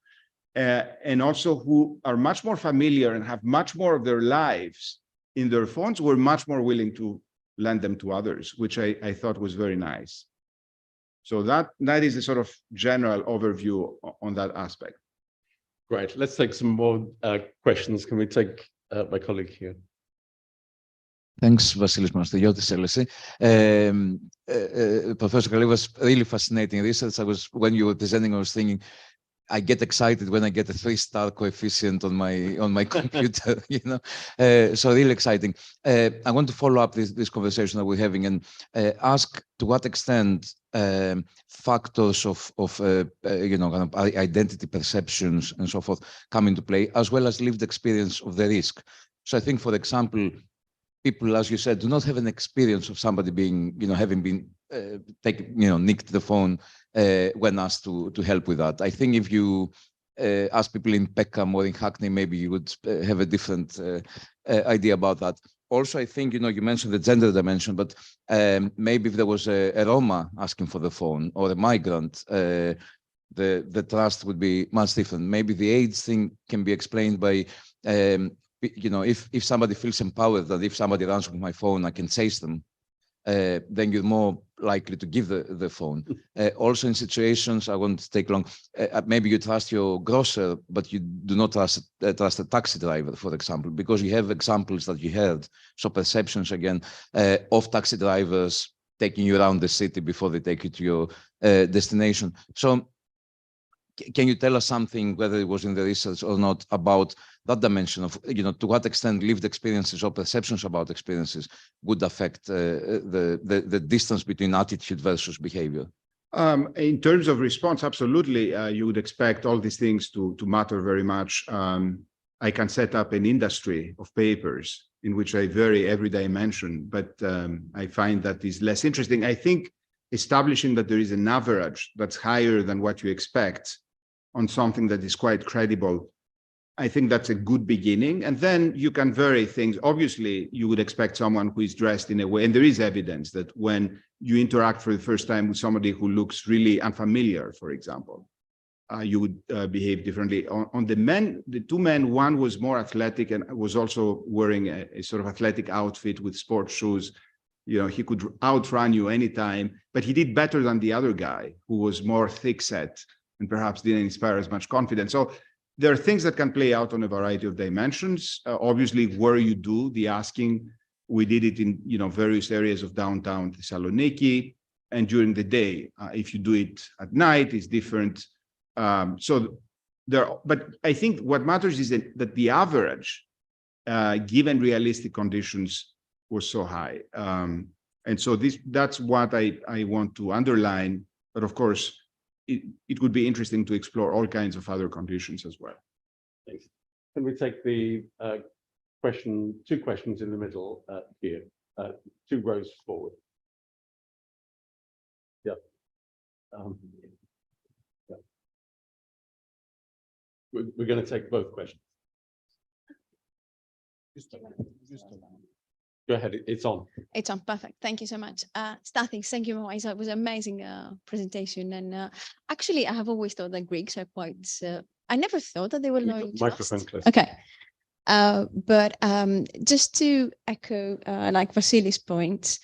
and also who are much more familiar and have much more of their lives in their phones, were much more willing to lend them to others, which I thought was very nice. So that is a sort of general overview on that aspect. Great. Let's take some more questions. Can we take my colleague here? Thanks, Vasilis Monastiriotis, LSE. Professor Kalyvas, really fascinating research. When you were presenting, I was thinking, I get excited when I get a 3-star coefficient on my computer, so really exciting. I want to follow up this conversation that we're having and ask to what extent factors of kind of identity perceptions and so forth come into play, as well as lived experience of the risk. So I think, for example, people, as you said, do not have an experience of somebody being, having been nicked the phone when asked to help with that. I think if you ask people in Peckham or in Hackney, maybe you would have a different idea about that. Also, I think, you mentioned the gender dimension, but maybe if there was a Roma asking for the phone or a migrant, the trust would be much different. Maybe the age thing can be explained by if somebody feels empowered, that if somebody runs with my phone, I can chase them, then you're more likely to give the phone. Also, in situations, I won't take long, maybe you trust your grocer, but you do not trust a taxi driver, for example, because you have examples that you heard. So perceptions, again, of taxi drivers taking you around the city before they take you to your destination. So can you tell us something, whether it was in the research or not, about that dimension of, to what extent lived experiences or perceptions about experiences would affect the distance between attitude versus behavior? In terms of response, absolutely. You would expect all these things to matter very much. I can set up an industry of papers in which I vary every dimension, but I find that is less interesting. I think establishing that there is an average that's higher than what you expect on something that is quite credible, I think that's a good beginning. And then you can vary things. Obviously, you would expect someone who is dressed in a way, and there is evidence that when you interact for the first time with somebody who looks really unfamiliar, for example, you would behave differently. On the men, the 2 men, one was more athletic and was also wearing a sort of athletic outfit with sports shoes. He could outrun you anytime, but he did better than the other guy, who was more thick-set and perhaps didn't inspire as much confidence. So there are things that can play out on a variety of dimensions. Obviously, where you do the asking, we did it in various areas of downtown Thessaloniki and during the day. If you do it at night, it's different. But I think what matters is that the average, given realistic conditions, was so high. And so that's what I want to underline. But of course, it would be interesting to explore all kinds of other conditions as well. Thanks. Can we take the 2 questions in the middle here, 2 rows forward? Yeah. We're going to take both questions. Go ahead, it's on. It's on, perfect. Thank you so much. Stathis, thank you. It was an amazing presentation. And actually, I have always thought that Greeks are quite, I never thought that they were low in Microphone trust. close. Okay. But just to echo like Vasilis' point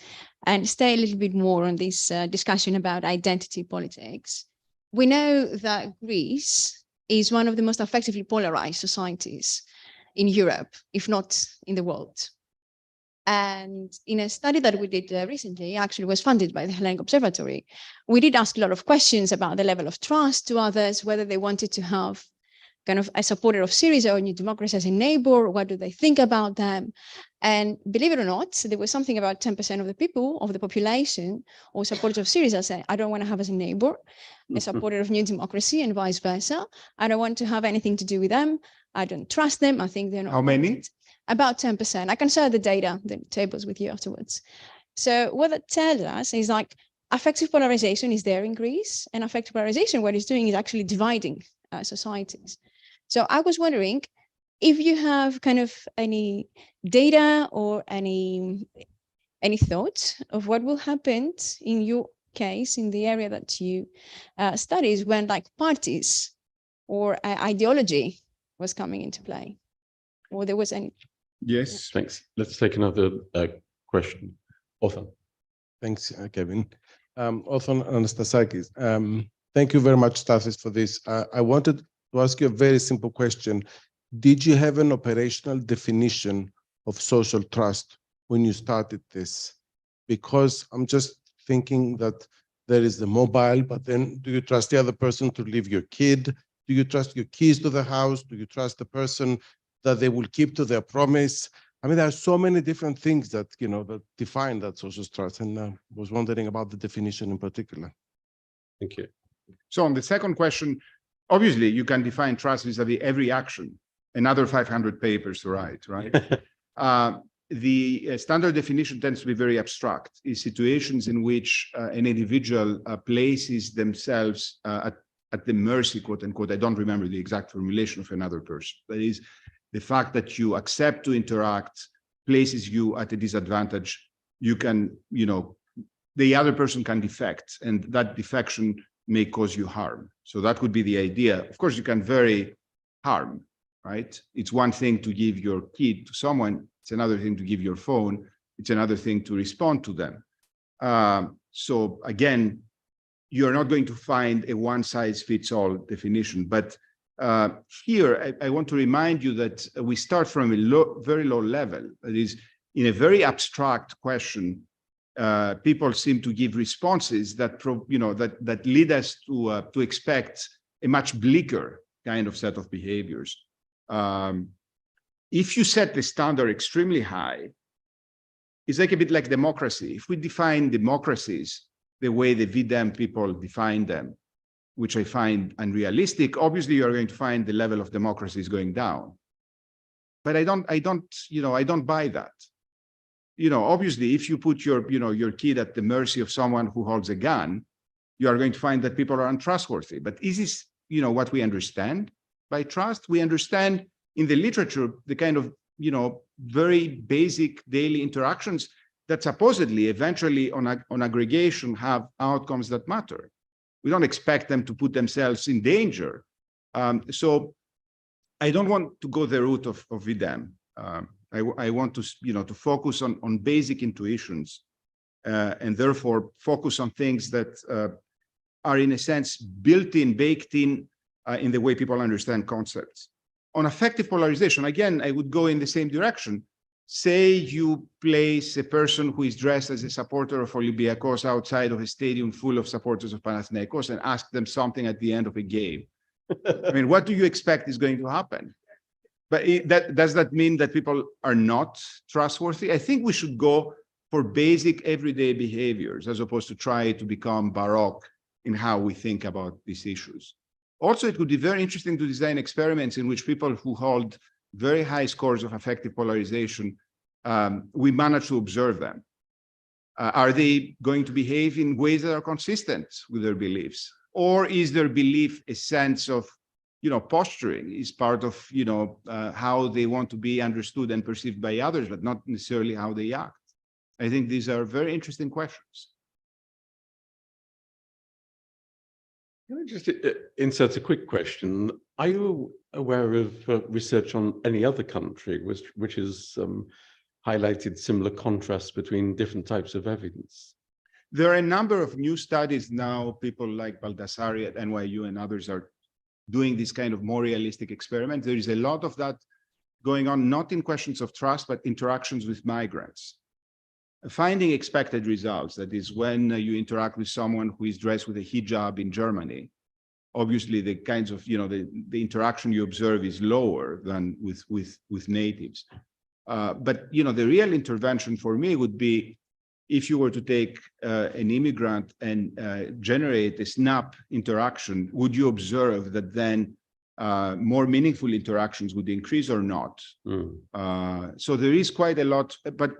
and stay a little bit more on this discussion about identity politics, we know that Greece is one of the most effectively polarized societies in Europe, if not in the world. And in a study that we did recently, actually was funded by the Hellenic Observatory, we did ask a lot of questions about the level of trust to others, whether they wanted to have kind of a supporter of Syriza or New Democracy as a neighbor, what do they think about them? And believe it or not, there was something about 10% of the people, of the population, or supporters of Syriza say, I don't want to have as a neighbor, a supporter of New Democracy and vice versa. I don't want to have anything to do with them. I don't trust them. I think they're not. How many? About 10%. I can share the data, the tables with you afterwards. So what that tells us is like affective polarization is there in Greece, and affective polarization, what it's doing is actually dividing societies. So I was wondering if you have kind of any data or any thoughts of what will happen in your case, in the area that you studies, when like parties or ideology was coming into play, or there was any. Yes. Thanks. Let's take another question. Othon. Thanks, Kevin. Othon Anastasakis. Thank you very much, Stathis, for this. I wanted to ask you a very simple question. Did you have an operational definition of social trust when you started this? Because I'm just thinking that there is the mobile, but then do you trust the other person to leave your kid? Do you trust your keys to the house? Do you trust the person that they will keep to their promise? I mean, there are so many different things that, you know, that define that social trust. And I was wondering about the definition in particular. Thank you. So on the second question, obviously you can define trust vis-a-vis every action, another 500 papers to write, right? The standard definition tends to be very abstract, is situations in which an individual places themselves at the mercy, quote unquote, I don't remember the exact formulation of another person. That is, the fact that you accept to interact places you at a disadvantage. You can, you know, the other person can defect, and that defection may cause you harm. So that would be the idea. Of course, you can vary harm, right? It's one thing to give your kid to someone. It's another thing to give your phone. It's another thing to respond to them. So again, you're not going to find a one-size-fits-all definition. But here, I want to remind you that we start from a very low level. That is, in a very abstract question, people seem to give responses that that lead us to expect a much bleaker kind of set of behaviors. If you set the standard extremely high, it's like a bit like democracy. If we define democracies the way the VDEM people define them, which I find unrealistic, obviously you are going to find the level of democracy is going down. But I don't buy that. You know, obviously, if you put your kid at the mercy of someone who holds a gun, you are going to find that people are untrustworthy. But is this, what we understand by trust? We understand in the literature the kind of, very basic daily interactions that supposedly eventually on aggregation have outcomes that matter. We don't expect them to put themselves in danger. So I don't want to go the route of VDEM. I want to, to focus on basic intuitions and therefore focus on things that are in a sense baked in the way people understand concepts. On affective polarization, again, I would go in the same direction. Say you place a person who is dressed as a supporter of Olympiacos outside of a stadium full of supporters of Panathinaikos and ask them something at the end of a game. I mean, what do you expect is going to happen? But does that mean that people are not trustworthy? I think we should go for basic everyday behaviors as opposed to try to become baroque in how we think about these issues. Also, it would be very interesting to design experiments in which people who hold very high scores of affective polarization, we manage to observe them. Are they going to behave in ways that are consistent with their beliefs? Or is their belief a sense of posturing, is part of, how they want to be understood and perceived by others, but not necessarily how they act. I think these are very interesting questions. Can I just insert a quick question? Are you aware of research on any other country which has highlighted similar contrasts between different types of evidence? There are a number of new studies now. People like Baldassari at NYU and others are doing this kind of more realistic experiment. There is a lot of that going on, not in questions of trust, but interactions with migrants. Finding expected results, that is, when you interact with someone who is dressed with a hijab in Germany, obviously the kinds of, the interaction you observe is lower than with natives. But, the real intervention for me would be if you were to take an immigrant and generate a snap interaction, would you observe that then more meaningful interactions would increase or not? So there is quite a lot, but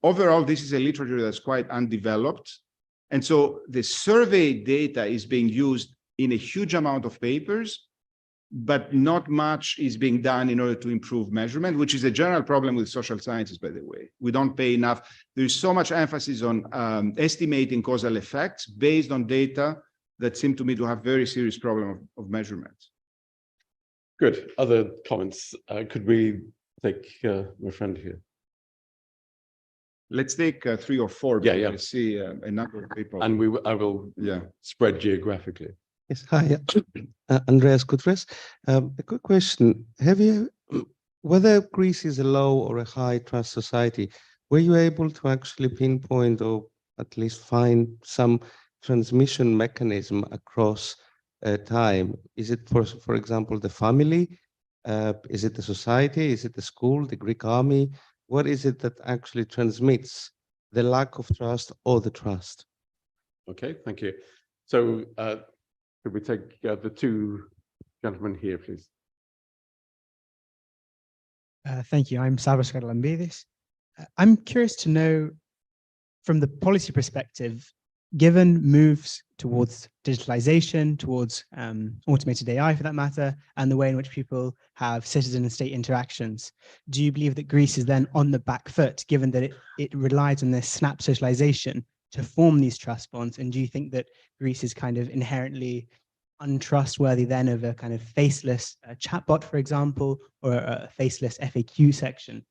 overall, this is a literature that's quite undeveloped. And so the survey data is being used in a huge amount of papers, but not much is being done in order to improve measurement, which is a general problem with social sciences, by the way. We don't pay enough. There's so much emphasis on estimating causal effects based on data that seem to me to have very serious problem of measurement. Good. Other comments? Could we take my friend here? Let's take 3 or 4. Yeah. I see a number of people. And I will spread geographically. Yes, hi, Andreas Kutras. A quick question. Whether Greece is a low or a high trust society, were you able to actually pinpoint or at least find some transmission mechanism across time? Is it, for example, the family? Is it the society? Is it the school, the Greek army? What is it that actually transmits the lack of trust or the trust? Okay, thank you. So could we take the 2 gentlemen here, please? Thank you. I'm Savas Karlambidis. I'm curious to know, from the policy perspective, given moves towards digitalization, towards automated AI for that matter, and the way in which people have citizen and state interactions, do you believe that Greece is then on the back foot, given that it relies on this snap socialization to form these trust bonds? And do you think that Greece is kind of inherently untrustworthy then of a kind of faceless chatbot, for example, or a faceless FAQ section?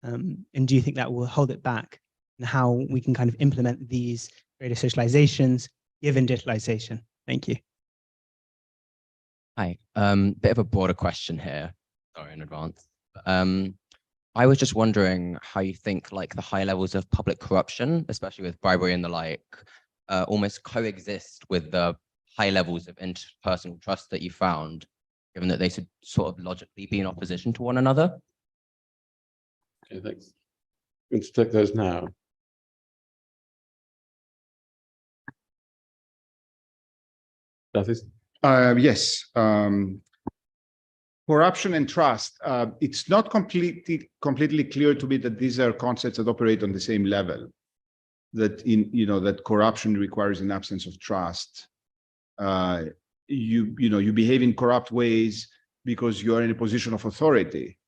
And do you think that will hold it back, and how we can kind of implement these greater socializations given digitalization? Thank you. Hi, bit of a broader question here. Sorry in advance. I was just wondering how you think like the high levels of public corruption, especially with bribery and the like, almost coexist with the high levels of interpersonal trust that you found, given that they should sort of logically be in opposition to one another. Okay, thanks. I'm going to take those now. Stathis? Yes. Corruption and trust. It's not completely clear to me that these are concepts that operate on the same level. That that corruption requires an absence of trust. You behave in corrupt ways because you are in a position of authority,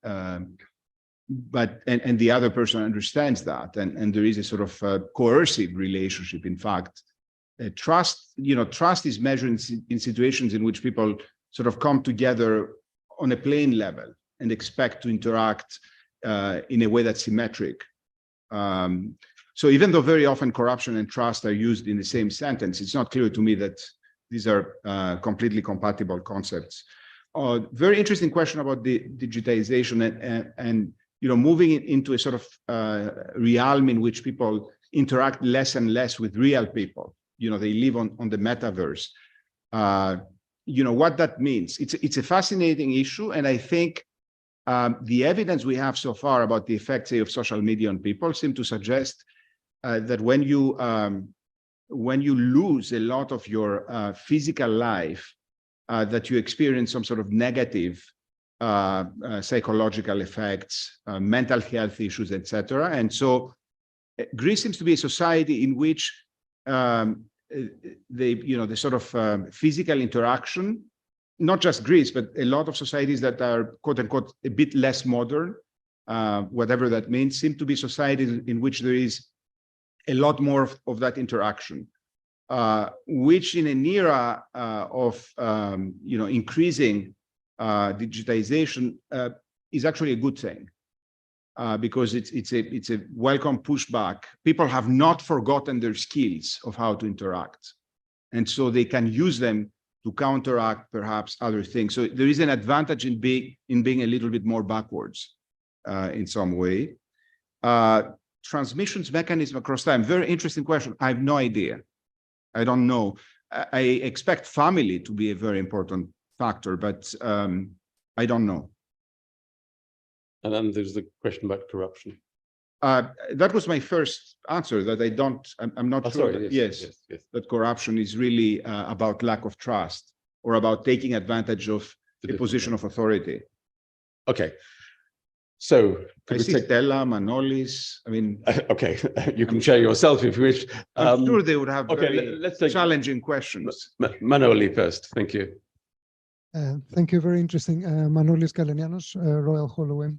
but the other person understands that, and there is a sort of coercive relationship. In fact, trust is measured in situations in which people sort of come together on a plane level and expect to interact in a way that's symmetric. So even though very often corruption and trust are used in the same sentence, it's not clear to me that these are completely compatible concepts. Very interesting question about the digitization and moving into a sort of realm in which people interact less and less with real people. They live on the metaverse. What that means. It's a fascinating issue, and I think the evidence we have so far about the effects, say, of social media on people seem to suggest that when you lose a lot of your physical life, that you experience some sort of negative psychological effects, mental health issues, etc. And so Greece seems to be a society in which the sort of physical interaction not just Greece, but a lot of societies that are quote unquote a bit less modern, whatever that means, seem to be societies in which there is a lot more of that interaction, which in an era of increasing digitization is actually a good thing, because it's a welcome pushback. People have not forgotten their skills of how to interact, and so they can use them to counteract perhaps other things. So there is an advantage in being a little bit more backwards in some way. Transmissions mechanism across time, very interesting question. I have no idea. I don't know. I expect family to be a very important factor, but I don't know. And then there's the question about corruption. That was my first answer, that I'm not sure. Sorry, yes, that corruption is really about lack of trust or about taking advantage of a position of authority. Okay. So I see Stella, Manolis. I mean, okay, you can share yourself if you wish. I'm sure they would have let's take challenging questions. Manoli first. Thank you. Thank you. Very interesting. Manolis Kalenianos, Royal Holloway,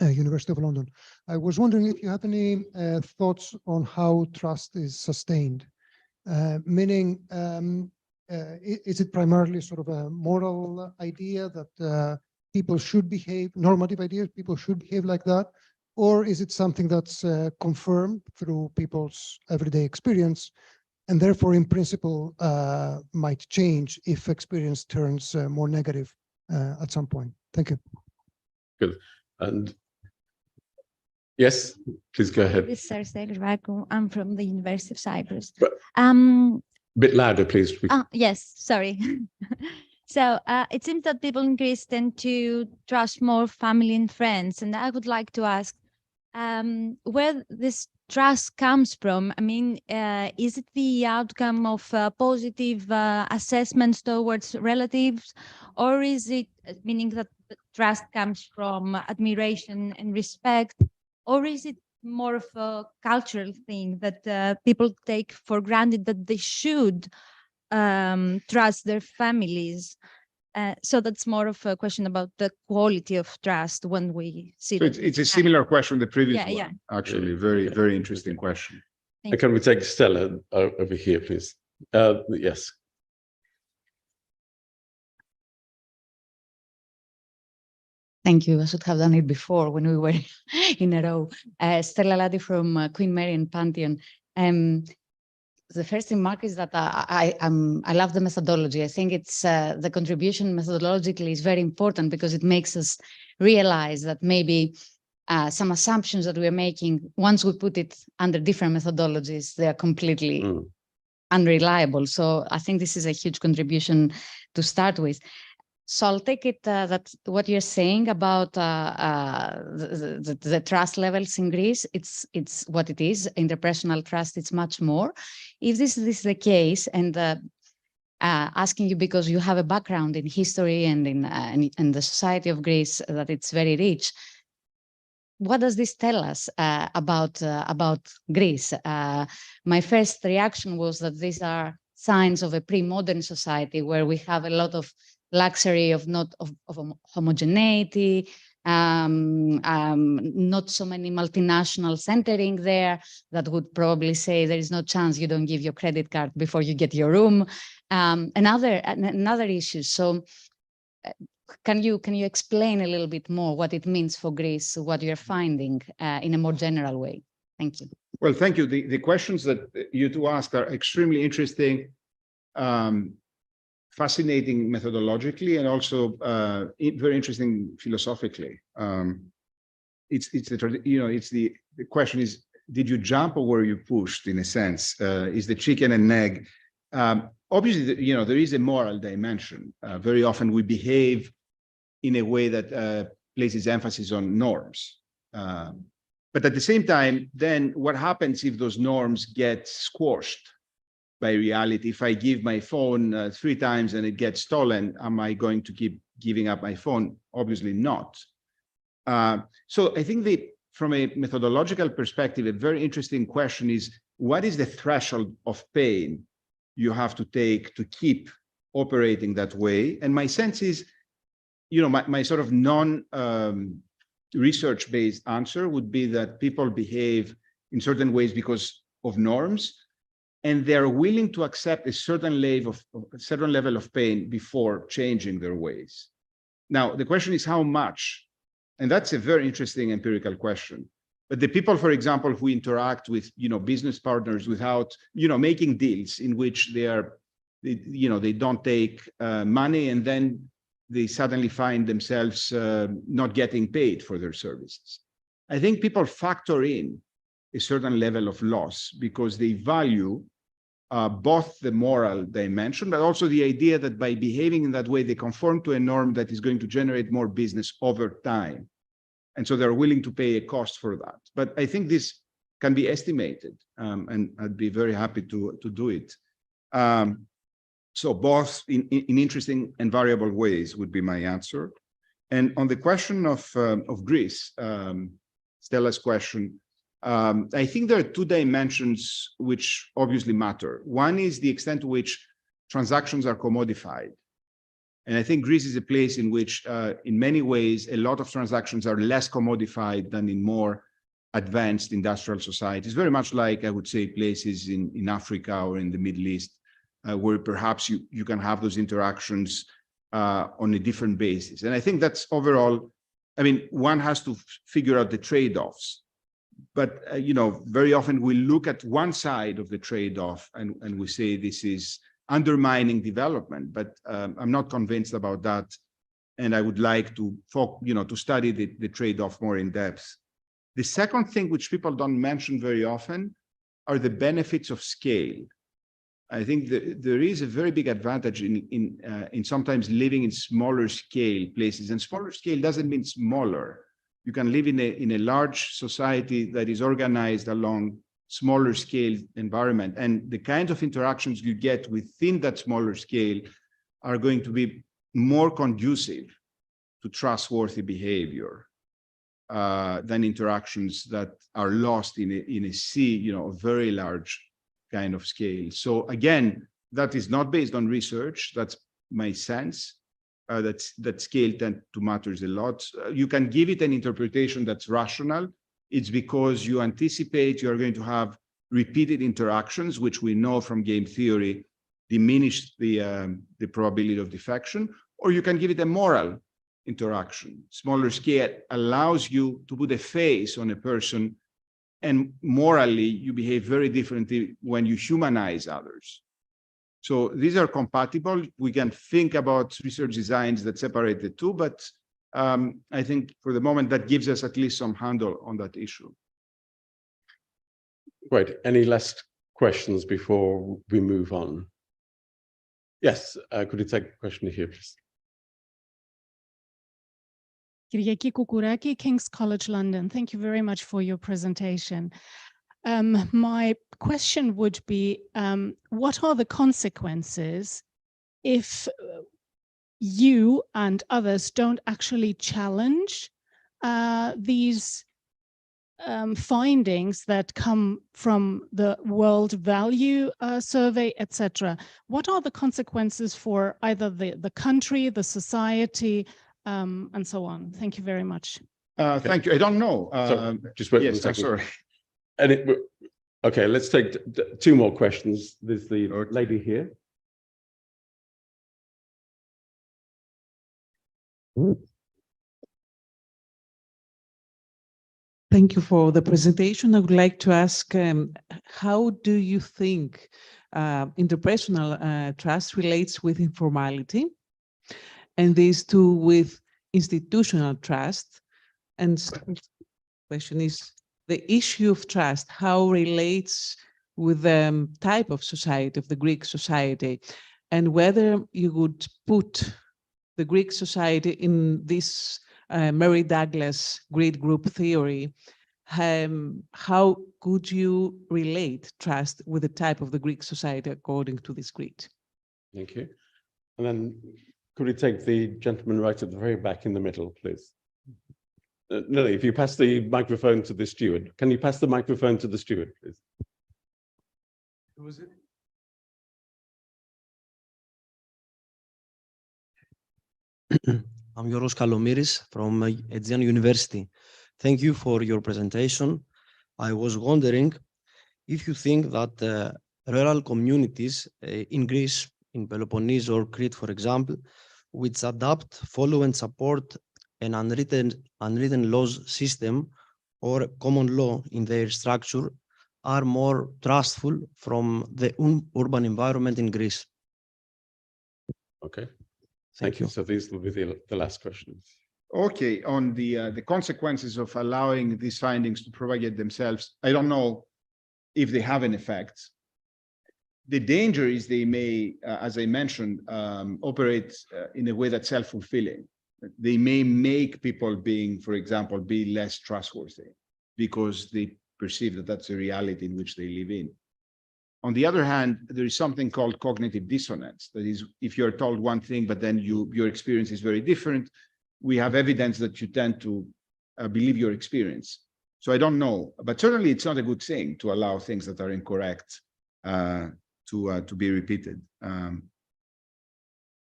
University of London. I was wondering if you have any thoughts on how trust is sustained, meaning is it primarily sort of a moral idea that people should behave, normative ideas, people should behave like that? Or is it something that's confirmed through people's everyday experience and therefore in principle might change if experience turns more negative at some point? Thank you. Good. And yes, please go ahead. This is I'm from the University of Cyprus. Bit louder, please. Yes, sorry. So it seems that people in Greece tend to trust more family and friends. And I would like to ask where this trust comes from. I mean, is it the outcome of positive assessments towards relatives, or is it meaning that the trust comes from admiration and respect, or is it more of a cultural thing that people take for granted that they should trust their families? So that's more of a question about the quality of trust when we see. So it's a similar question to the previous one. Yeah. Actually, very interesting question. Can we take Stella over here, please? Yes. Thank you. I should have done it before when we were in a row. Stella Ladi from Queen Mary and Pantheon. The first remark is that I love the methodology. I think it's the contribution methodologically is very important because it makes us realize that maybe some assumptions that we're making, once we put it under different methodologies, they are completely unreliable. So I think this is a huge contribution to start with. So I'll take it that what you're saying about the trust levels in Greece, it's what it is. Interpersonal trust, it's much more. If this is the case, and asking you because you have a background in history and in the society of Greece, that it's very rich, what does this tell us about Greece? My first reaction was that these are signs of a pre-modern society where we have a lot of luxury of homogeneity, not so many multinationals entering there that would probably say there is no chance you don't give your credit card before you get your room, another issue. So can you explain a little bit more what it means for Greece, what you're finding in a more general way? Thank you. Well, thank you. The questions that you two asked are extremely interesting, fascinating methodologically, and also very interesting philosophically. The question is, did you jump or were you pushed? In a sense, is the chicken and egg? Obviously, there is a moral dimension. Very often we behave in a way that places emphasis on norms. But at the same time, then what happens if those norms get squashed by reality? If I give my phone 3 times and it gets stolen, am I going to keep giving up my phone? Obviously not. So I think that from a methodological perspective, a very interesting question is, what is the threshold of pain you have to take to keep operating that way. And my sense is, my sort of non-research-based answer would be that people behave in certain ways because of norms, and they're willing to accept a certain level of pain before changing their ways. Now, the question is how much? And that's a very interesting empirical question. But the people, for example, who interact with, business partners without, making deals in which they don't take money, and then they suddenly find themselves not getting paid for their services. I think people factor in a certain level of loss because they value both the moral dimension, but also the idea that by behaving in that way, they conform to a norm that is going to generate more business over time. And so they're willing to pay a cost for that. But I think this can be estimated, and I'd be very happy to do it. So both in interesting and variable ways would be my answer. And on the question of Greece, Stella's question, I think there are two dimensions which obviously matter. One is the extent to which transactions are commodified. And I think Greece is a place in which, in many ways, a lot of transactions are less commodified than in more advanced industrial societies, very much like, I would say, places in Africa or in the Middle East, where perhaps you can have those interactions on a different basis. And I think that's overall, one has to figure out the trade-offs. But, very often we look at one side of the trade-off and we say this is undermining development, but I'm not convinced about that. And I would like to study the trade-off more in depth. The second thing which people don't mention very often are the benefits of scale. I think there is a very big advantage in sometimes living in smaller scale places, and smaller scale doesn't mean smaller. You can live in a large society that is organized along smaller scale environment, and the kinds of interactions you get within that smaller scale are going to be more conducive to trustworthy behavior than interactions that are lost in a sea, a very large kind of scale. So again, that is not based on research. That's my sense. That scale tends to matters a lot. You can give it an interpretation that's rational. It's because you anticipate you're going to have repeated interactions, which we know from game theory diminish the probability of defection, or you can give it a moral interaction. Smaller scale allows you to put a face on a person, and morally you behave very differently when you humanize others. So these are compatible. We can think about research designs that separate the two, but I think for the moment that gives us at least some handle on that issue. Great. Any last questions before we move on? Yes, could you take a question here, please? Kyriaki Kukuraki, King's College London. Thank you very much for your presentation. My question would be, what are the consequences if you and others don't actually challenge these findings that come from the World Value Survey, etc.? What are the consequences for either the country, the society, and so on? Thank you very much. Thank you. I don't know. Just wait. Yes, I'm sorry. And okay, let's take two more questions. There's the lady here. Thank you for the presentation. I would like to ask, how do you think interpersonal trust relates with informality, and these two with institutional trust? And the question is, the issue of trust, how relates with the type of society, of the Greek society, and whether you would put the Greek society in this Mary Douglas grid group theory. How could you relate trust with the type of the Greek society according to this grid? Thank you. And then could we take the gentleman right at the very back in the middle, please? No, if you pass the microphone to the steward. Can you pass the microphone to the steward, please? Who was it? I'm Yoros Kalomiris from Aegean University. Thank you for your presentation. I was wondering if you think that rural communities in Greece, in Peloponnese or Crete, for example, which adapt, follow and support an unwritten laws system or common law in their structure are more trustful from the urban environment in Greece. Okay. Thank you. So these will be the last questions. Okay, on the consequences of allowing these findings to propagate themselves, I don't know if they have an effect. The danger is they may, as I mentioned, operate in a way that's self-fulfilling. They may make people being, for example, be less trustworthy because they perceive that that's a reality in which they live in. On the other hand, there is something called cognitive dissonance. That is, if you're told one thing, but then your experience is very different, we have evidence that you tend to believe your experience. So I don't know, but certainly it's not a good thing to allow things that are incorrect to be repeated,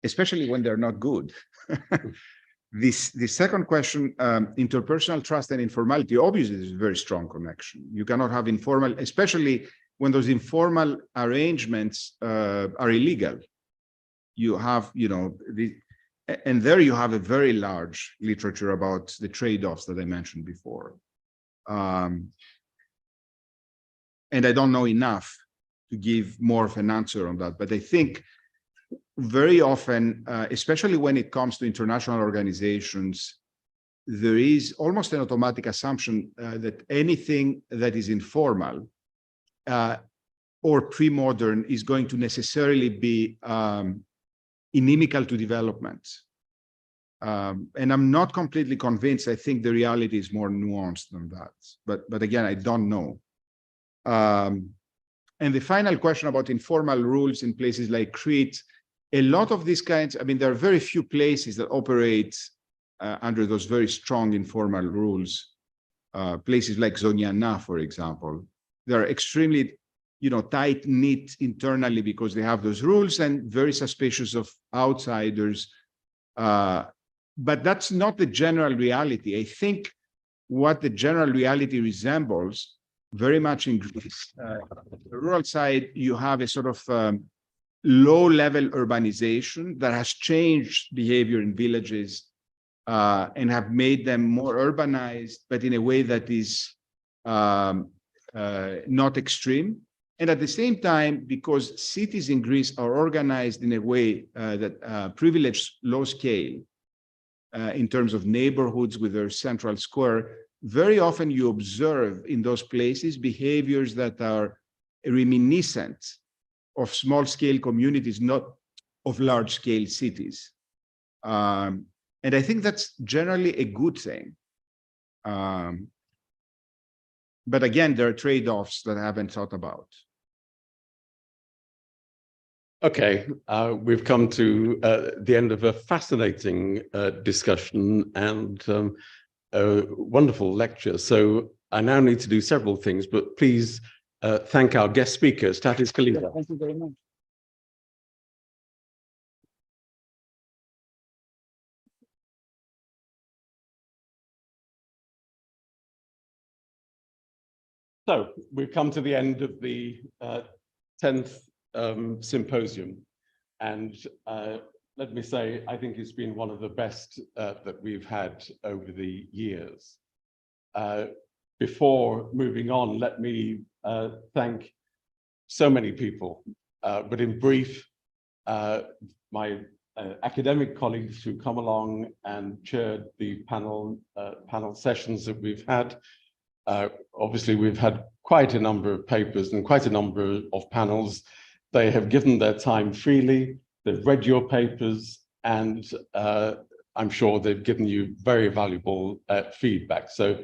especially when they're not good. The second question, interpersonal trust and informality, obviously there's a very strong connection. You cannot have informal, especially when those informal arrangements are illegal. You have, and there you have a very large literature about the trade-offs that I mentioned before. And I don't know enough to give more of an answer on that, but I think very often, especially when it comes to international organizations, there is almost an automatic assumption that anything that is informal or pre-modern is going to necessarily be inimical to development. And I'm not completely convinced. I think the reality is more nuanced than that. But again, I don't know. And the final question about informal rules in places like Crete, a lot of these kinds, I mean, there are very few places that operate under those very strong informal rules. Places like Zoniana, for example, they're extremely, tight-knit internally because they have those rules and very suspicious of outsiders. But that's not the general reality. I think what the general reality resembles very much in Greece. The rural side, you have a sort of low-level urbanization that has changed behavior in villages and have made them more urbanized, but in a way that is not extreme. And at the same time, because cities in Greece are organized in a way that privilege low scale in terms of neighborhoods with their central square, very often you observe in those places behaviors that are reminiscent of small-scale communities, not of large-scale cities. And I think that's generally a good thing. But again, there are trade-offs that I haven't thought about. Okay, we've come to the end of a fascinating discussion and a wonderful lecture. So I now need to do several things, but please thank our guest speaker, Stathis Kalyvas. Thank you very much. So we've come to the end of the 10th symposium. And let me say, I think it's been one of the best that we've had over the years. Before moving on, let me thank so many people, but in brief, my academic colleagues who come along and chaired the panel sessions that we've had. Obviously, we've had quite a number of papers and quite a number of panels. They have given their time freely. They've read your papers, and I'm sure they've given you very valuable feedback. So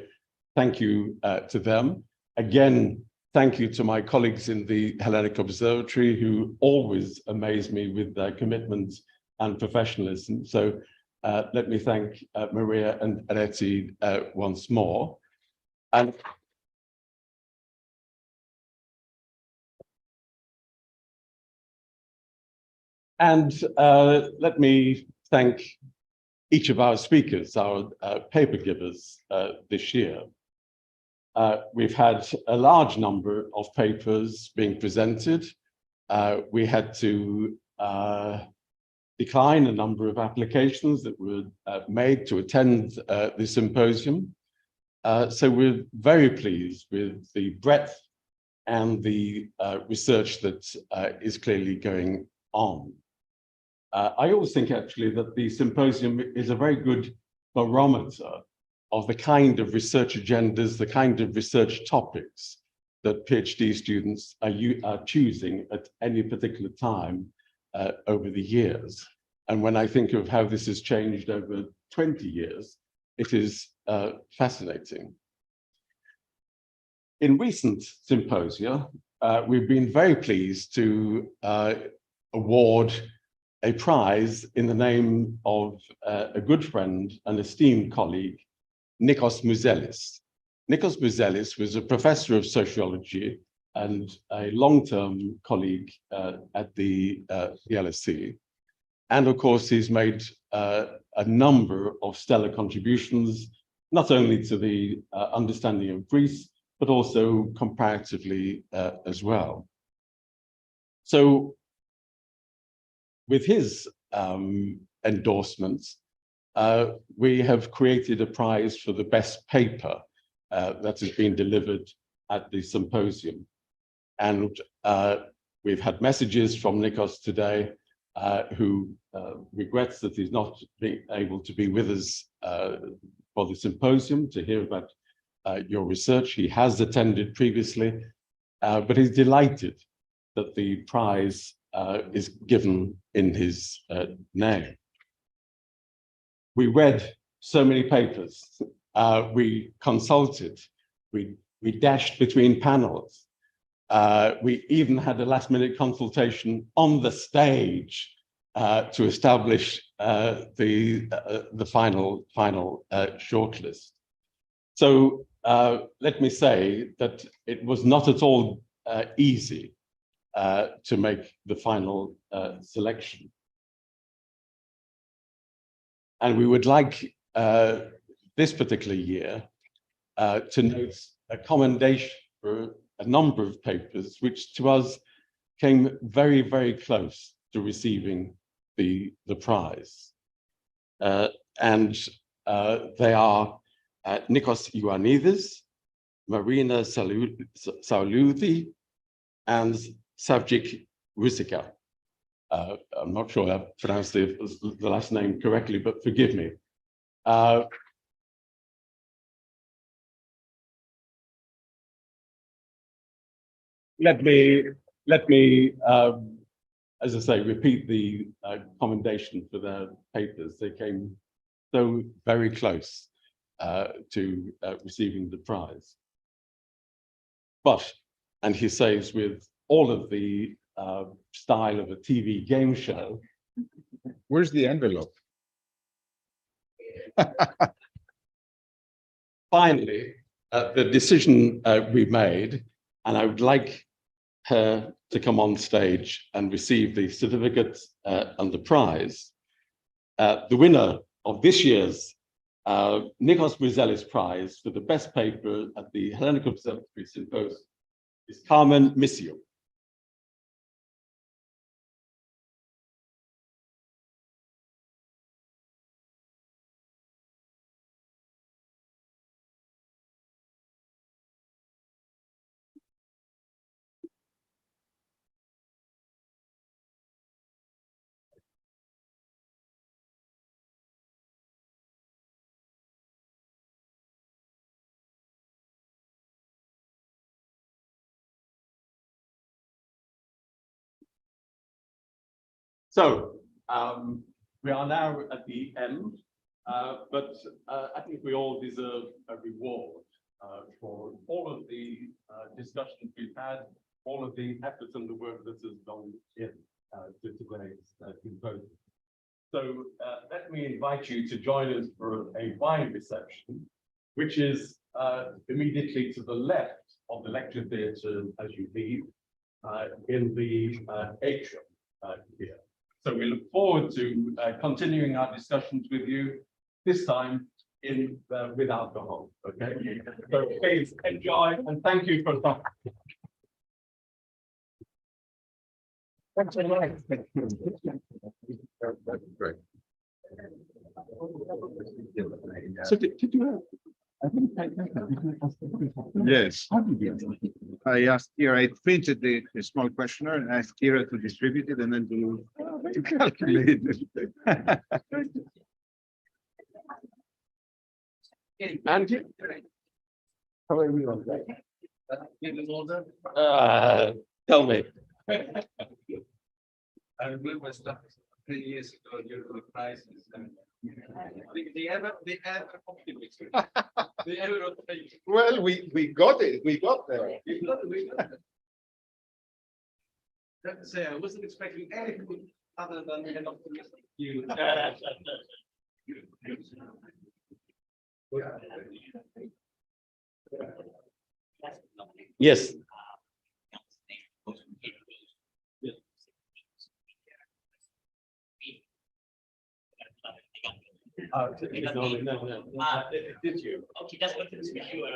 thank you to them. Again, thank you to my colleagues in the Hellenic Observatory who always amaze me with their commitment and professionalism. So let me thank Maria and Areti once more. And let me thank each of our speakers, our paper givers this year. We've had a large number of papers being presented. We had to decline a number of applications that were made to attend the symposium. So we're very pleased with the breadth and the research that is clearly going on. I always think actually that the symposium is a very good barometer of the kind of research agendas, the kind of research topics that PhD students are choosing at any particular time over the years. And when I think of how this has changed over 20 years, it is fascinating. In recent symposia, we've been very pleased to award a prize in the name of a good friend and esteemed colleague, Nikos Mouzelis. Nikos Mouzelis was a professor of sociology and a long-term colleague at the LSE. And of course, he's made a number of stellar contributions, not only to the understanding of Greece, but also comparatively as well. So with his endorsements, we have created a prize for the best paper that has been delivered at the symposium. And we've had messages from Nikos today, who regrets that he's not able to be with us for the symposium to hear about your research. He has attended previously, but he's delighted that the prize is given in his name. We read so many papers, we consulted, we dashed between panels. We even had a last-minute consultation on the stage to establish the final shortlist. So let me say that it was not at all easy to make the final selection. And we would like this particular year to note a commendation for a number of papers, which to us came very, very close to receiving the prize. And they are Nikos Ioannidis, Marina Sauloudi, and Savjik Rusika. I'm not sure I pronounced the last name correctly, but forgive me. Let me, as I say, repeat the commendation for their papers. They came so very close to receiving the prize. But, and he says, with all of the style of a TV game show. Where's the envelope? Finally, the decision we made, and I would like her to come on stage and receive the certificate and the prize. The winner of this year's Nikos Mouzelis Prize for the best paper at the Hellenic Observatory Symposium is Carmen Missio. So we are now at the end, but I think we all deserve a reward for all of the discussions we've had, all of the efforts and the work that has gone in to today's symposium. So let me invite you to join us for a wine reception, which is immediately to the left of the lecture theatre as you leave in the atrium here. So we look forward to continuing our discussions with you, this time in with alcohol. Okay. So please enjoy and thank you for that. Thanks very much. Great. So did you have? Yes. I asked here, I printed the small questionnaire and asked Kira to distribute it and then to calculate it. Andy? How are we on that? Tell me. I remember stuff 3 years ago during the crisis. They ever optimism. They ever optimism. Well, we got it. We got there. We got it. Have to say, I wasn't expecting anything other than an optimistic view. Yes. No. Did you? Okay, just wanted to make sure